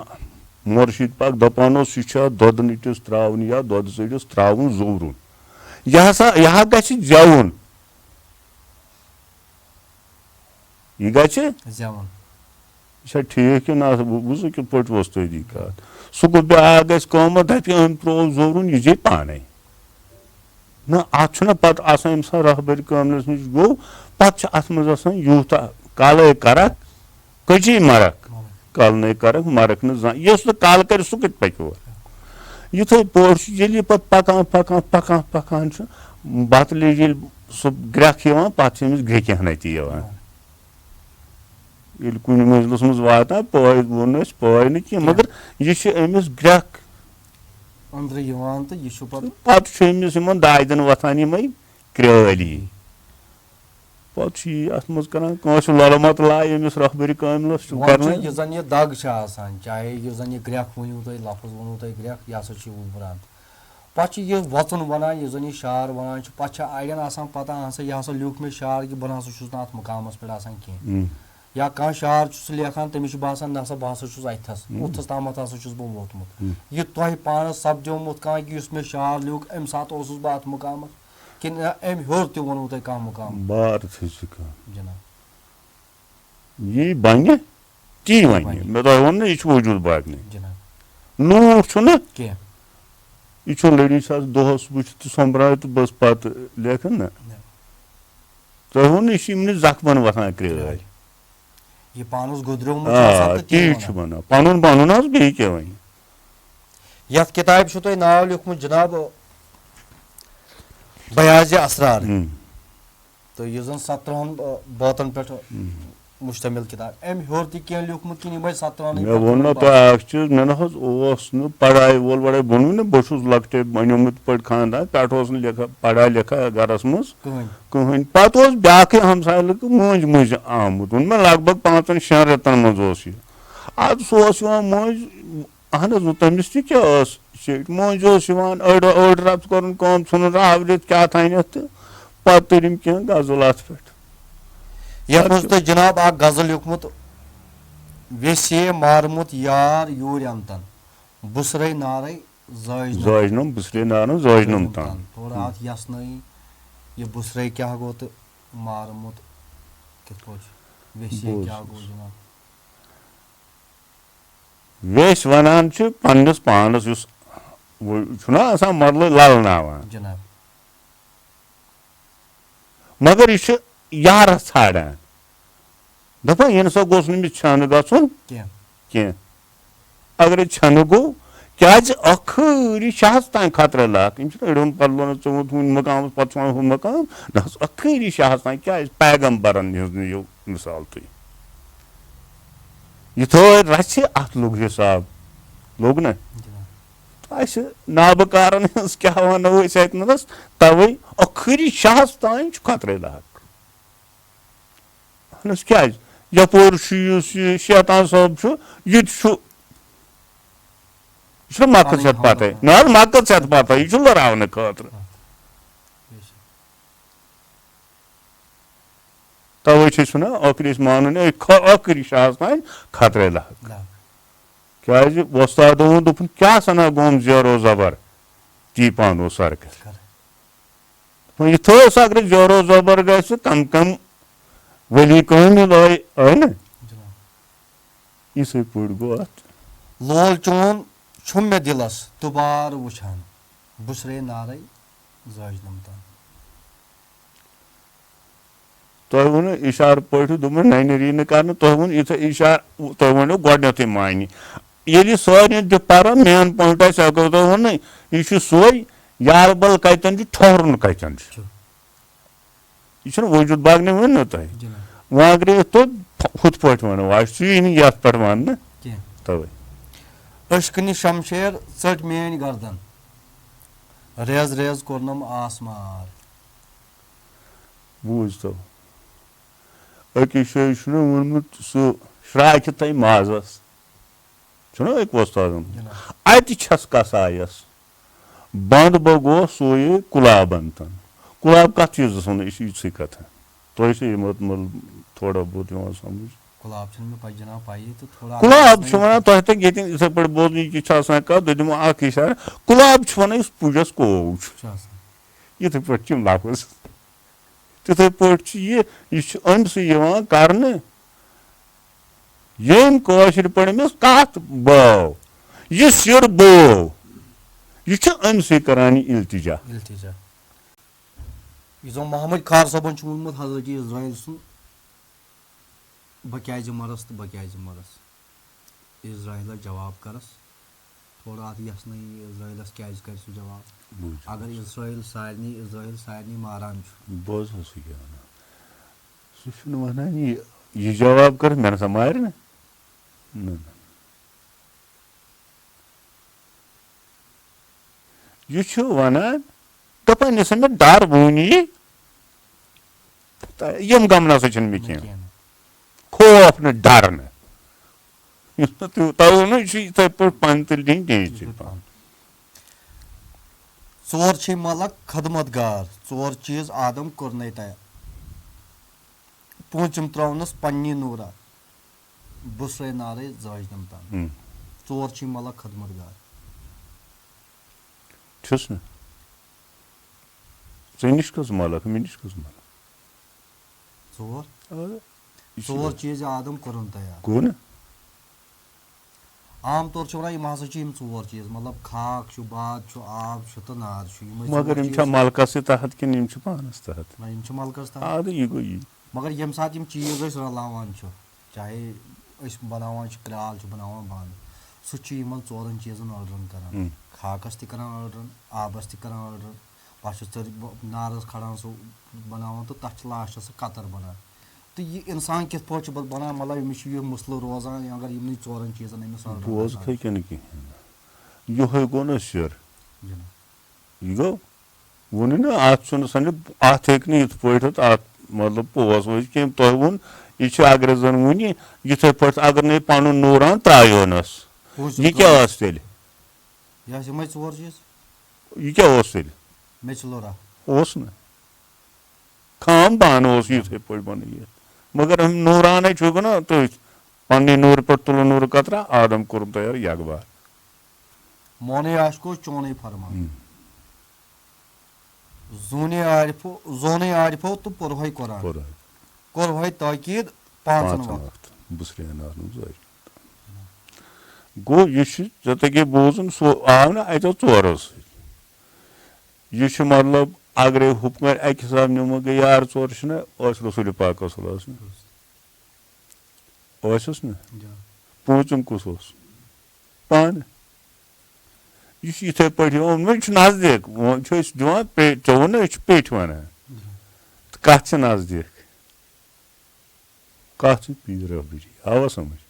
مۄرشِد پاک دَپان اوس یہِ چھا دۄدٕ نٔٹِس ترٛاوُن یا دۄدٕ ژٔٹِس ترٛاوُن زورُن یہِ ہا گژھِ زٮ۪وُن یہِ گژھِ زٮ۪وُن یہِ چھا ٹھیٖک کِنہٕ نہ بہٕ بوٗزو کِتھ پٲٹھۍ وۄستٲدی کَتھ سُہ گوٚو بیٛاکھ گژھِ کٲمہ دَپہِ أمۍ ترٛوو زورُن یہِ زے پانے نہ اَتھ چھُنہ پَتہٕ آسان ییٚمہِ ساتہٕ رہبٔری کٲملِس نِش گوٚو پَتہٕ چھُ اَتھ منٛز آسان یوٗتاہ کالے کَرکھ کٔچی مَرکھ کالنٕے کَرکھ مَرکھ نہٕ زانٛہہ یُس نہٕ کالہٕ کَرِ سُہ کَتہِ پَکہِ اور یِتھٕے پٲٹھۍ چھُ ییٚلہِ یہِ پَتہٕ پَکان چھُ بَتہٕ لیٚجہِ ییٚلہِ سُہ گرٛٮ۪کھ یِوان پَتہٕ چھِ أمِس گرٛٮ۪کہِ ہنا تہِ یِوان ییٚلہِ کُنہِ مٔنزلَس منٛز واتان پٲے ووٚن اَسہِ پٲے نہٕ کینٛہہ مگر یہِ چھِ أمِس گرٛٮ۪کھ أنٛدرٕ یِوان تہٕ یہِ چھُ پَتہٕ چھُ أمِس یِمن دادٮ۪ن وۄتھان یِمے کرٛٲلی پَتہٕ چھُ یی اَتھ منٛز کران کٲنٛسہِ لۄلہٕ مت لاے أمِس رہبٔری کٲملَس چھُ کران یُس زَن یہِ دگ چھِ آسان چاہے یُس زَن یہِ گرٛٮ۪کھ ؤنِو تُہۍ لفظ ووٚنوُ تۄہہِ گرٛٮ۪کھ یہِ ہسا چھُ وُبران پَتہٕ چھُ یہِ وۄژُن وَنان یُس زَن یہِ شعر وَنان چھُ پَتہٕ چھِ اَڑٮ۪ن آسان پَتہ اہن سا یہِ ہسا لیوٗکھ مےٚ شعر کہِ بہٕ نہ سا چھُس نہٕ اَتھ مُقامَس پٮ۪ٹھ آسان کینٛہہ یا کانٛہہ شعر چھُ سُہ لیکھان تٔمِس چھُ باسان نہ سا بہٕ ہسا چھُس اَتھس اوٚتھس تامَتھ ہسا چھُس بہٕ ووتمُت یہِ تۄہہِ پانَس سَپدیومُت کانٛہہ کہِ یُس مےٚ شعر لیوٗکھ اَمہِ ساتہٕ اوسُس بہٕ اَتھ مُقامَس کِنہٕ اَمہِ ہیوٚر تہِ ووٚنوُ تۄہہِ کانٛہہ مُقام جِناب یی بَنہِ تی وَنہِ مےٚ تۄہہِ ووٚن نہ یہِ چھُ وجوٗد باقٕے جِناب لوٗکھ چھُنہ کینٛہہ یہِ چھُ لٔڑی چھَس دۄہَس وٕچھ تہٕ سۄمبراو تہٕ بَس پَتہٕ لیکھان نہ تۄہہِ ووٚن نہ یہِ چھُ یِمنٕے زخمَن وۄتھان کرٛٲلۍ یہِ پانَس گُدریومُت تی چھُ وَنان پَنُن پَنُن حظ بیٚیہِ کیٛاہ وَنہِ یَتھ کِتابہِ چھُو تۄہہِ ناو لیوٗکھمُت جِناب بیازِ اسرار تہٕ یُس زَن 17 بٲتَن پٮ۪ٹھ مُشتمِل کِتاب اَمہِ ہیوٚر تہِ کینٛہہ لیوٗکھمُت کِنہٕ یِمے 17 مےٚ ووٚن نہ تۄہہِ اکھ چیٖز مےٚ نہ حظ اوس نہٕ پڑاے وول وڑٲے ووٚنوُ نہ بہٕ چھُس لۄکٹے بنیومُت پٲٹھۍ خاندان پٮ۪ٹھٕ اوس نہٕ پڑھا لِکھا گرس منٛز کٕہٕنۍ پَتہٕ اوس بیٛاکھٕے ہمساے لٔڑکہٕ مٔنٛزۍ مٔنٛزۍ آمُت ووٚن مےٚ لگ بگ 5-6 رٮ۪تن منٛز اوس یہِ اَدٕ سُہ اوس یِوان مٔنٛزۍ اہن حظ تٔمِس تہِ کیٛاہ ٲس سیٖٹ مٔنٛزۍ اوس یِوان أڑۍ رٮ۪تھ کوٚرُن کٲم ژھٕنُن راورِتھ کیٛاہ تھانٮ۪تھ تہٕ پَتہٕ تٔرِم کینٛہہ غزل اَتھ پٮ۪ٹھ یَتھ منٛز تۄہہِ جِناب اکھ غزل لیوٗکھمُت ویسے مارمُت یار یوٗرۍ اَنتن بُسرے نارے زٲجنُم بُسرے نارن زٲجنُم تان تھوڑا اَتھ یَسنٲیی یہِ بُسرے کیٛاہ گوٚو تہٕ مارمُت کِتھ پٲٹھۍ چھُ ویسے کیٛاہ گوٚو جِناب ویسہِ وَنان چھِ پنٛنِس پانَس یُس چھُنہ آسان مۄدلہٕ لَلناوان جِناب مگر یہِ چھُ یارس ژھانڈان دَپان یہِ نسا گوٚژھ نہٕ أمِس چھَنہٕ گژھُن کینٛہہ اگرے چھَنہٕ گوٚو کیٛازِ ٲخٕری شاہس تانۍ خطرٕ لاکھ یِم چھِنہ أڑۍ پَتہٕ وَنان ژٕ ووٚنُتھ ہُمہِ مقامَس پَتہٕ چھُ وَنان ہُہ مقام نہ حظ ٲخٕری شاہس تانۍ کیٛازِ پیغمبرن ہٕنٛز نِیِو مِثال تُہۍ یہ تھو رچھ ات لوگ حساب لوگ نا اس نابکارن ہز کیا ونو اس اتنس توے اخری شاہس تان خطرے لاحق اہنس کیا یپور یہ شیطان صٲب یہ مقصد پتہ نا مقصد پتہ یہ لڑانے خاطر توے ون اخری مان اخری شاہس تان خطرے لاحق کیازِ وۄستادو ووٚن دوٚپُن کیٛاہ سنا گوٚوُم زیرو زبر تی پانو سرکس یہ تھوس اگر زیرو زبر گژھِ کم کم ؤلی کامہِ آے نا یِتھٕے پٲٹھۍ گوٚو اتھ لول چون چھُم مےٚ دِلس دُبارٕ وٕچھان بُسرے نارے زٲجنم تان تۄہہِ ووٚنوٕ اِشارٕ پٲٹھۍ دوٚپمو ننہِ ری نہٕ کرنہٕ تۄہہِ ووٚن یِتھٕے اِشارٕ تۄہہِ ووٚنوٕ گۄڈنیٚتھٕے معنی ییٚلہِ سارنٕے دِ پران مین پویِنٹ آسہِ اگر تۄہہِ ووٚنُے یہِ چھُ سُے یاربل کتٮ۪ن چھُ ٹھٔہرُن کتٮ۪ن چھُ یہ چھُنہٕ وجوٗد باغنہِ ووٚن نہ تۄہہِ وۄنۍ اگرے تُہۍ ہُتھ پٲٹھۍ ونو اسہِ چھُ یی نہٕ یتھ پٮ۪ٹھ وننہٕ توے اشکنہِ شمشیر ژٔٹ میٲنۍ گردن ریز ریز کوٚرنم آسمار بوٗزتو أکِس جایہِ چھُنہ ووٚنمُت سُہ شراکہِ تۄہہِ مازس چھُنہ أکۍ وۄستادن اتہِ چھس کسایس بنٛد بہٕ گوس سُے کُلابن تن کُلاب کتھ چیٖزس ونو یہِ چھِ یِژھٕے کتھا تۄہہِ چھِ یِمن تھوڑا بہت یِوان سمجھ گۄلاب چھنہٕ مےٚ پتہٕ جناب پایی تہٕ تھوڑا کُلاب چھُ ونان تۄہہِ تہِ ییٚتٮ۪ن یِتھٕے پٲٹھۍ بوزنٕچ یہِ چھِ آسان کتھ بہٕ دِمو اکھ اِشارٕ کُلاب چھُ ونان یُس پُجس کوو چھُ یِتھٕے پٲٹھۍ چھِ یِم لفظ تِتھٕے پٲٹھۍ چھُ یہِ چھُ أمسٕے یِوان کرنہٕ ییٚمۍ کٲشِر پٲٹھۍ أمِس کتھ بٲو یہِ سِر بٲو یہ أمسٕے کران یہِ التجا یُس زن محمد خار صٲبن چھُ ووٚنمُت حضرت اسراییل سُنٛد بہٕ کیازِ مرس تہٕ بہٕ کیازِ مرس اسراییلس جواب کرس تھوڑا اتھ یژھنٕے اسراییلس کیازِ کرِ سُہ جواب اگر اسراییل سارنٕے ماران چھُ بوز سُہ کیٛاہ ونان سُہ چھُنہٕ ونان یہِ جواب کر مےٚ نسا مارِ نہ یہ چھُ ونان دپان یہِ سا مےٚ ڈر ووٚن یِم غم نسا چھِنہٕ مےٚ کینٛہہ خوف نہٕ ڈر نہٕ تۄہہِ ووٚنوٕ یہِ چھُ یِتھٕے پٲٹھۍ پنٕنۍ تیٚلہِ دِنۍ ڈیٚنچہِ ژور چھے ملک خدمت گار ژور چیٖز آدم کوٚرنے تیار پوٗنٛژِم ترٛٲونس پننی نوٗرا بُسرے نارے زٲجنم تان ژور چھے ملک خدمت گار چھُس نہٕ ژےٚ نِش کٔژ ملک مےٚ نِش کٔژ ملک ژور چیٖز آدم کوٚرُن تیار گوٚو نا عام طور چھِ ونان یِم ہسا چھِ یِم ژور چیٖز مطلب خاک چھُ باد چھُ آب چھُ تہٕ نار چھُ مگر یِم چھا ملکسٕے تحت کِنہٕ یِم چھِ پانس تحت نہ یِم چھِ ملکس تحت ادٕ یہِ گوٚو یی مگر ییٚمہِ ساتہٕ یِم چیٖز أسۍ رلاوان چھُ چاہے أسۍ بناوان چھِ کرال چھِ بناوان بانہٕ سُہ چھُ یِمن ژورن چیٖزن آرڈرن کران خاکس تہِ کران آرڈرن آبس تہِ کران آرڈر پتہٕ چھُ نارس کھالان سُہ بناوان تہٕ تتھ چھِ لاسٹس سُہ قطر بنان تہٕ یہِ انسان کِتھ پٲٹھۍ چھُ پتہٕ بنان مطلب أمِس چھُ یہِ مسلہٕ روزان اگر یِمنٕے ژورن چیٖزن أمِس بوزکھے کِنہٕ کِہینۍ یِہوے گوٚو نا سِر یہِ گوٚو ووٚنُے نا اتھ چھُنہٕ سمجھ اتھ ہیٚکہِ نہٕ یِتھ پٲٹھۍ اتھ مطلب پوز ووز کینٛہہ تۄہہِ ووٚن یہِ چھُ اگرے زن وُنہِ یِتھٕے پٲٹھۍ اگر نہٕ پنُن نوٗران ترٛایونس یہِ کیٛاہ ٲس تیٚلہِ یہِ ٲسۍ یِمے ژور چیٖز یہِ کیٛاہ اوس تیٚلہِ میٚژلورا اوس نہٕ خام بانہٕ اوس یِتھٕے پٲٹھۍ بنٲیِتھ مگر نوٗرانے چھُ نا تُہۍ پننہِ نوٗرٕ پٮ۪ٹھ تُلُن نوٗرٕ قطرا آدم کوٚرُن تیار یکبار مونے عاشقو چونے فرمان زونے عارفو تہٕ پوٚرہوے قرآن کوٚرہوے تٲکیٖد پانٛژن وقت بُسرے نارن زٲجنم گوٚو یہِ چھُ ژےٚ تگی بوزُن سُہ آو نہٕ اتیو ژورو سۭتۍ یہِ چھُ مطلب اگرے ہُپھ کٔنۍ اکہِ حساب نِمو گٔے یار ژور چھِنہ ٲسۍ رسوٗلِ پاک اوس نہٕ ٲسِس نہ پوٗنٛژِم کُس اوس پانہٕ یہِ چھُ یِتھٕے پٲٹھۍ یِوان وۄنۍ چھُ نزدیٖک وۄنۍ چھِ أسۍ دِوان ژےٚ ووٚن نہ أسۍ چھِ پیٚٹھۍ ونان تہٕ کتھ چھِ نزدیٖک کتھ چھِ پیٖر ربٕچ آوا سمجھ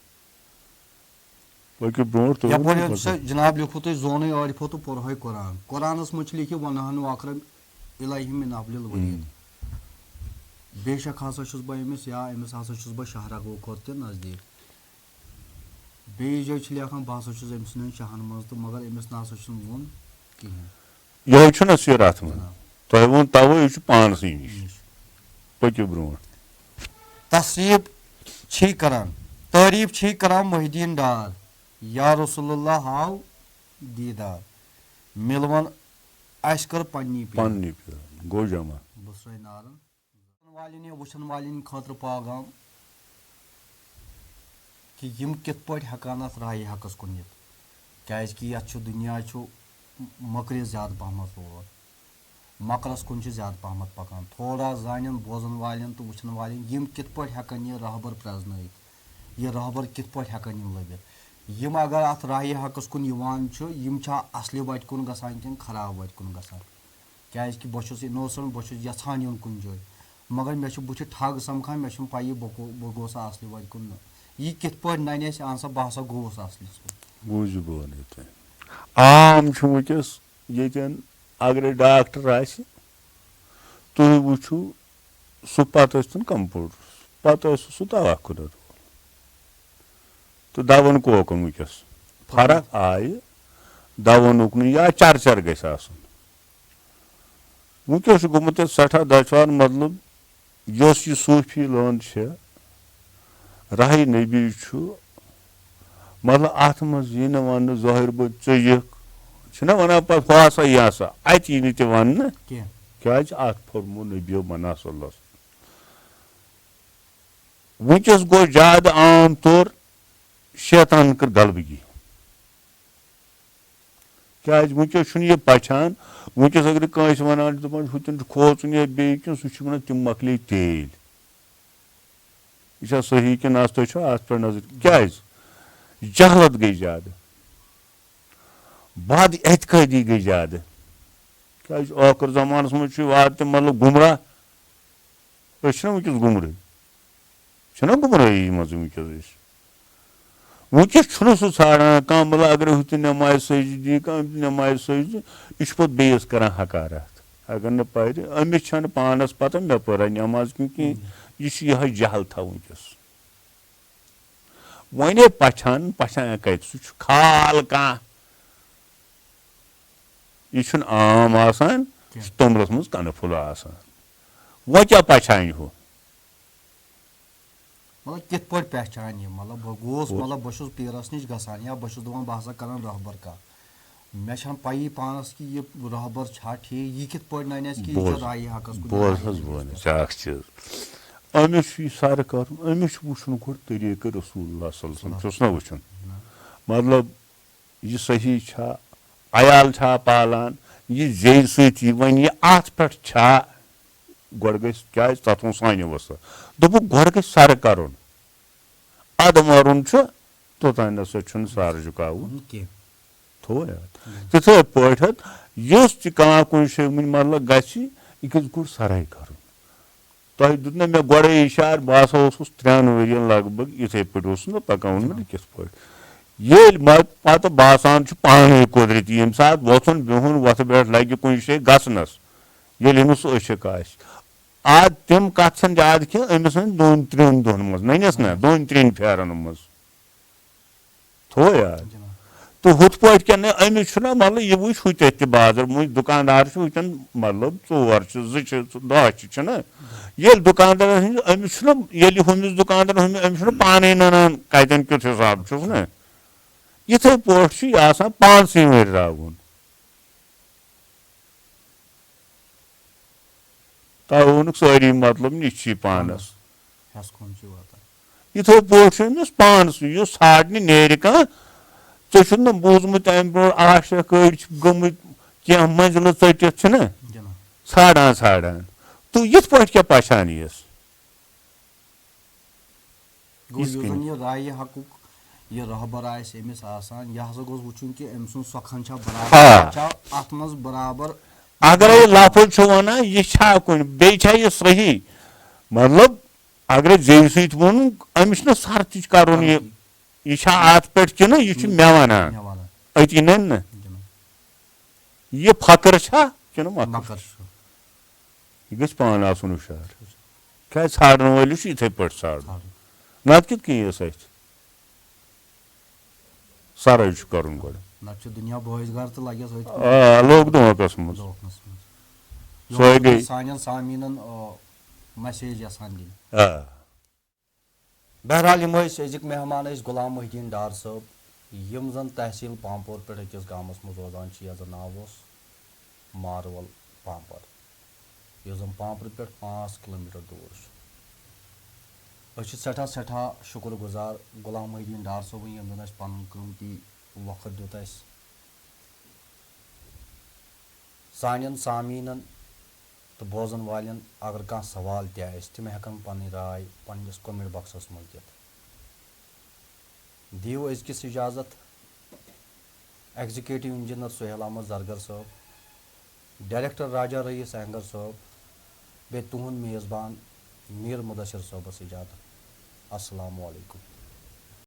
پٔکِو برونٛٹھ تُہۍ ؤنِو یپٲرۍ پَتہٕ. سا جناب لیکھو تۄہہِ زونٕے ٲڑۍ پھوٚت تہٕ پوٚرہوے قرآن قرآنس منٛز چھِ لیکھِتھ وَنہن اکرم الہی من افضل الورید بے شک ہسا چھُس بہٕ أمِس یا أمِس ہسا چھُس بہٕ شاہراگو کھۄتہٕ تہِ نزدیٖک بیٚیِس جایہِ چھِ لیکھان بہٕ ہسا چھُس أمۍ سٕنٛدٮ۪ن شاہن منٛز تہٕ مگر أمِس نہ ہسا چھُنہٕ ووٚن کِہینۍ یِہوے چھُنہ سیٖرت منٛز تۄہہِ ووٚن تَوَے یہِ چھُ پانسٕے نِش پٔکِو برونٛٹھ. تصریٖف چھے کران تعریٖف چھے کران محی الدیٖن ڈار یا رسول اللہ آو دیٖدار مِلوَن اَسہِ کٔر پنٛنی پنٛنی پیٖر گوٚو جمع. بُسرے نارن والٮ۪ن یا وٕچھن والٮ۪ن خٲطرٕ پاغام کہِ یِم کِتھ پٲٹھۍ ہٮ۪کان اَتھ راہہِ حقس کُن یِتھ کیٛازِ کہِ یَتھ چھُ دُنیا چھُ مٔکرِس زیادٕ پہمتھ اور مکرس کُن چھِ زیادٕ پہمتھ پکان تھوڑا زانٮ۪ن بوزن والٮ۪ن تہٕ وٕچھن والٮ۪ن یِم کِتھ پٲٹھۍ ہٮ۪کن یہِ رہبر پرٛزنٲیِتھ یہِ رہبر کِتھ پٲٹھۍ ہٮ۪کن یِم لٔبِتھ یِم اگر اتھ راہہِ حقس کُن یِوان چھُ یِم چھا اصلہِ وتہِ کُن گژھان کِنہٕ خراب وتہِ کُن گژھان کیٛازِ کہِ بہٕ چھُس اِنوسنٹ بہٕ چھُس یژھان یُن کُنہِ جایہِ مگر مےٚ چھُ بٕتھِ ٹھگ سمکھان مےٚ چھُنہٕ پَیی بہٕ گوسا اصلہِ وتہِ کُن نہٕ یہِ کِتھ پٲٹھۍ ننہِ اَسہِ اہن سا بہٕ ہسا گوٚوُس اصلِس کُن بوٗزِو بہٕ وَنو تۄہہِ عام چھُ وٕنکٮ۪س ییٚتٮ۪ن اگرے ڈاکٹر آسہِ تُہۍ وٕچھِو سُہ پتہٕ ٲسۍتن کمپوڈر پتہٕ ٲسۍ سُہ دوا کٕنن تہٕ دون کوکُن وٕنکٮ۪س فرق آیہِ دونُک نہٕ یا چرچر گژھِ آسُن وٕنکٮ۪س چھُ گوٚمُت یَتھ سٮ۪ٹھاہ دَچھوان مطلب یۄس یہِ صوٗفی لٲن چھےٚ راہہِ نبی چھُ مطلب اتھ منٛز یی نہٕ وننہٕ ظٲہِر بہٕ ژٕ یِکھ چھِنہ ونان پتہٕ ہُہ ہسا یہِ ہسا اتہِ یی نہٕ تہِ وننہٕ کینٛہہ کیٛازِ اتھ پھوٚرمو نبیو منا صلی اللہ وٕنکٮ۪س گوٚو زیادٕ عام طور شیطانن کٔر غلبگی کیٛازِ وٕنکٮ۪س چھُنہٕ یہِ پچھان وٕنکٮ۪س اگر کٲنٛسہِ ونان چھِ دپان ہُتٮ۪ن چھُ کھوژُن یا بیٚیہِ کینٛہہ سُہ چھُ ونان تِم مۄکلے تیٖلۍ یہِ چھا صحیح کِنہٕ نہ تُہۍ چھُو اتھ پٮ۪ٹھ نظر کیٛازِ جہلت گٔے زیادٕ بد اعتقٲدی گٔے زیادٕ کیٛازِ ٲخٕر زمانس منٛز چھُ واتہِ مطلب گُمراہ أسۍ چھِنہ وٕنکٮ۪س گُمرٲہی چھِنہ گُمرٲہی منٛز وٕنکٮ۪س أسۍ وٕنکٮ۪س چھُنہٕ سُہ ژھانڈان کانٛہہ مطلب اگر ہُتہِ نٮ۪مازِ سجدٕ دی کانٛہہ نٮ۪مازِ سجدٕ یہِ چھُ پتہٕ بیٚیِس کران حکارت اگر نہٕ پرِ أمِس چھنہٕ پانس پتہ مےٚ پٔرا نٮ۪ماز کِنہٕ یہِ چھُ یِہے جہلتھا وٕنکٮ۪س وۄنۍ پچھان کتہِ سُہ چھُ کھال کانٛہہ یہِ چھُنہٕ عام آسان یہِ چھُ توٚملس منٛز کنہٕ پھوٚل آسان وۄنۍ کیٛاہ پچھانہِ ہُہ مطلب کِتھ پٲٹھۍ پہچان یہِ مطلب بہٕ گوٚوُس مطلب بہٕ چھُس پیٖرس نِش گژھان یا بہٕ چھُس دپان بہٕ ہسا کران رہبر کانٛہہ مےٚ چھنہٕ پَیی پانس کہِ یہِ رہبر چھا ٹھیٖک یہِ کِتھ پٲٹھۍ ننہِ اَسہِ کہِ یہِ چھُ راہہِ حقس کُن بوز حظ بہٕ ونہٕ ژےٚ اکھ چیٖز أمِس چھُ یہِ سرٕ کرُن أمِس چھُ وٕچھُن گۄڈٕ طریٖقہٕ رسول اللہ صلی اللہ علیہ وسلم چھُس نہ وٕچھُن مطلب یہِ صحیح چھا عیال چھا پالان یہِ زیٚیہِ سۭتۍ یی وۄنۍ یہِ اتھ پٮ۪ٹھ چھا گۄڈٕ گژھِ کیٛازِ تتھ اوس سانہِ وسط دوٚپُکھ گۄڈٕ گژھِ سرٕ کرُن ادٕ مرُن چھُ توٚتانۍ نسا چھُنہٕ سر جُکاوُن تھوٚو یاد تِتھٕے پٲٹھۍ یُس تہِ کانٛہہ کُنہِ جایہِ وٕنہِ مطلب گژھِ یہِ گژھِ گۄڈٕ سرے کرُن تۄہہِ دیُت نہ مےٚ گۄڈے اِشارٕ بہٕ ہسا اوسُس 3 ؤرین لگ بگ یِتھٕے پٲٹھۍ اوسُس نہ پکان ووٚن مےٚ کِتھ پٲٹھۍ ییٚلہِ پتہٕ باسان چھُ پانے قۄدرتی ییٚمہِ ساتہٕ وۄتھُن بِہُن وۄتھٕ بیٹھ لگہِ کُنہِ جایہِ گژھنس ییٚلہِ أمِس أچھِک آسہِ ادٕ تِم کتھٕ چھنہٕ زیادٕ کینٛہہ أمِس وۄنۍ 2-3 دۄہن منٛز ننٮ۪س نہ 2-3 پھیرن منٛز تھوٚو یاد تہٕ ہُتھ پٲٹھۍ کیٛاہ نہٕ أمِس چھُنہ مطلب یہِ وٕچھ ہُتٮ۪تھ تہِ بازر وٕنۍ دُکاندار چھُ ہُتٮ۪ن مطلب 4 چھِ 2 چھِ 10 چھِنہ ییٚلہِ دُکاندارس نِش أمِس چھُنہ ییٚلہِ ہُمِس دُکاندارس أمِس چھُنہ پانے ننان کتٮ۪ن کیُتھ حساب چھُس نہ یِتھٕے پٲٹھۍ چھُ یہِ آسان پانسٕے ؤرراوُن تۄہہِ ووٚنُکھ سٲری مطلب نِچی پانس یِتھٕے پٲٹھۍ چھُ أمِس پانسٕے یُس ژھانڈنہِ نیرِ کانٛہہ ژےٚ چھُتھ نہٕ بوٗزمُت امہِ برونٛٹھ عاشق أڑۍ چھِ گٔمٕتۍ کینٛہہ منزلہٕ ژٔٹِتھ چھِنہ ژھانڈان تہٕ یِتھ پٲٹھۍ کیٛاہ پچھان یِس یہِ راہہِ حقُک یہِ رہبر آسہِ أمِس آسان یہِ ہسا گوٚژھ وٕچھُن کہِ أمۍ سُنٛد سۄکھن چھا برابر چھا اتھ منٛز برابر اگرے یہِ لفظ چھُ ونان یہِ چھا کُنہِ بیٚیہِ چھا یہِ صحیح مطلب اگرے زیٚیہِ سۭتۍ ووٚنُن أمِس چھُنہ سرتِچ کرُن یہِ یہ ات پہ کن یہ مے ونان مےٚ وَنان اتی نن نا جِناب یہ فخر چھا کن مکر مکر چھُ یہ گژھِ پان آسُن ہُشار کیٛازِ ژھانڈن وٲلِس چھُ یِتھٕے پٲٹھۍ ژھانڈُن ژھانڈُن نتہٕ کِتھ کٔنۍ یِیَس اَتھِ سرٲے چھُ کرُن گۄڈٕ نتہٕ چھُ دُنیا بٲیِس گرٕ تہٕ لگٮ۪س أتھۍ آ لوٚگ دھوکس منٛز دھوکس منٛز سۄے یِہُنٛد گٔے بہٕ سانٮ۪ن سامیٖنن مسیج یژھان دِنۍ آ بہرحال یِم ٲسۍ أزِکۍ مہمان ٲسۍ غلام محی الدیٖن ڈار صٲب یِم زن تحصیٖل پامپور پٮ۪ٹھ أکِس گامس منٛز روزان چھِ یتھ زن ناو اوس مارول پامپر یُس زن پامپرٕ پٮ۪ٹھ 5 کِلوٗمیٖٹر دوٗر چھُ أسۍ چھِ سٮ۪ٹھاہ شُکر گُزار غلام محی الدیٖن ڈار صٲبٕنۍ ییٚمۍ زن اَسہِ پنُن قۭمتی وقت دیُت اَسہِ سانٮ۪ن سامیٖنن تہٕ بوزن والٮ۪ن اگر کانٛہہ سوال تہِ آسہِ تِم ہٮ۪کن پنٕنۍ راے پننِس کومنٹ باکسس منٛز دِتھ دِیِو أزکِس اِجازت ایگزیکیٹو انجینئر سہیل احمد زرگر صٲب ڈایریکٹر راجا رئیس اینگر صٲب بیٚیہِ تُہُنٛد میزبان میٖر مُدثر صٲبس اِجازت السلامُ علیکُم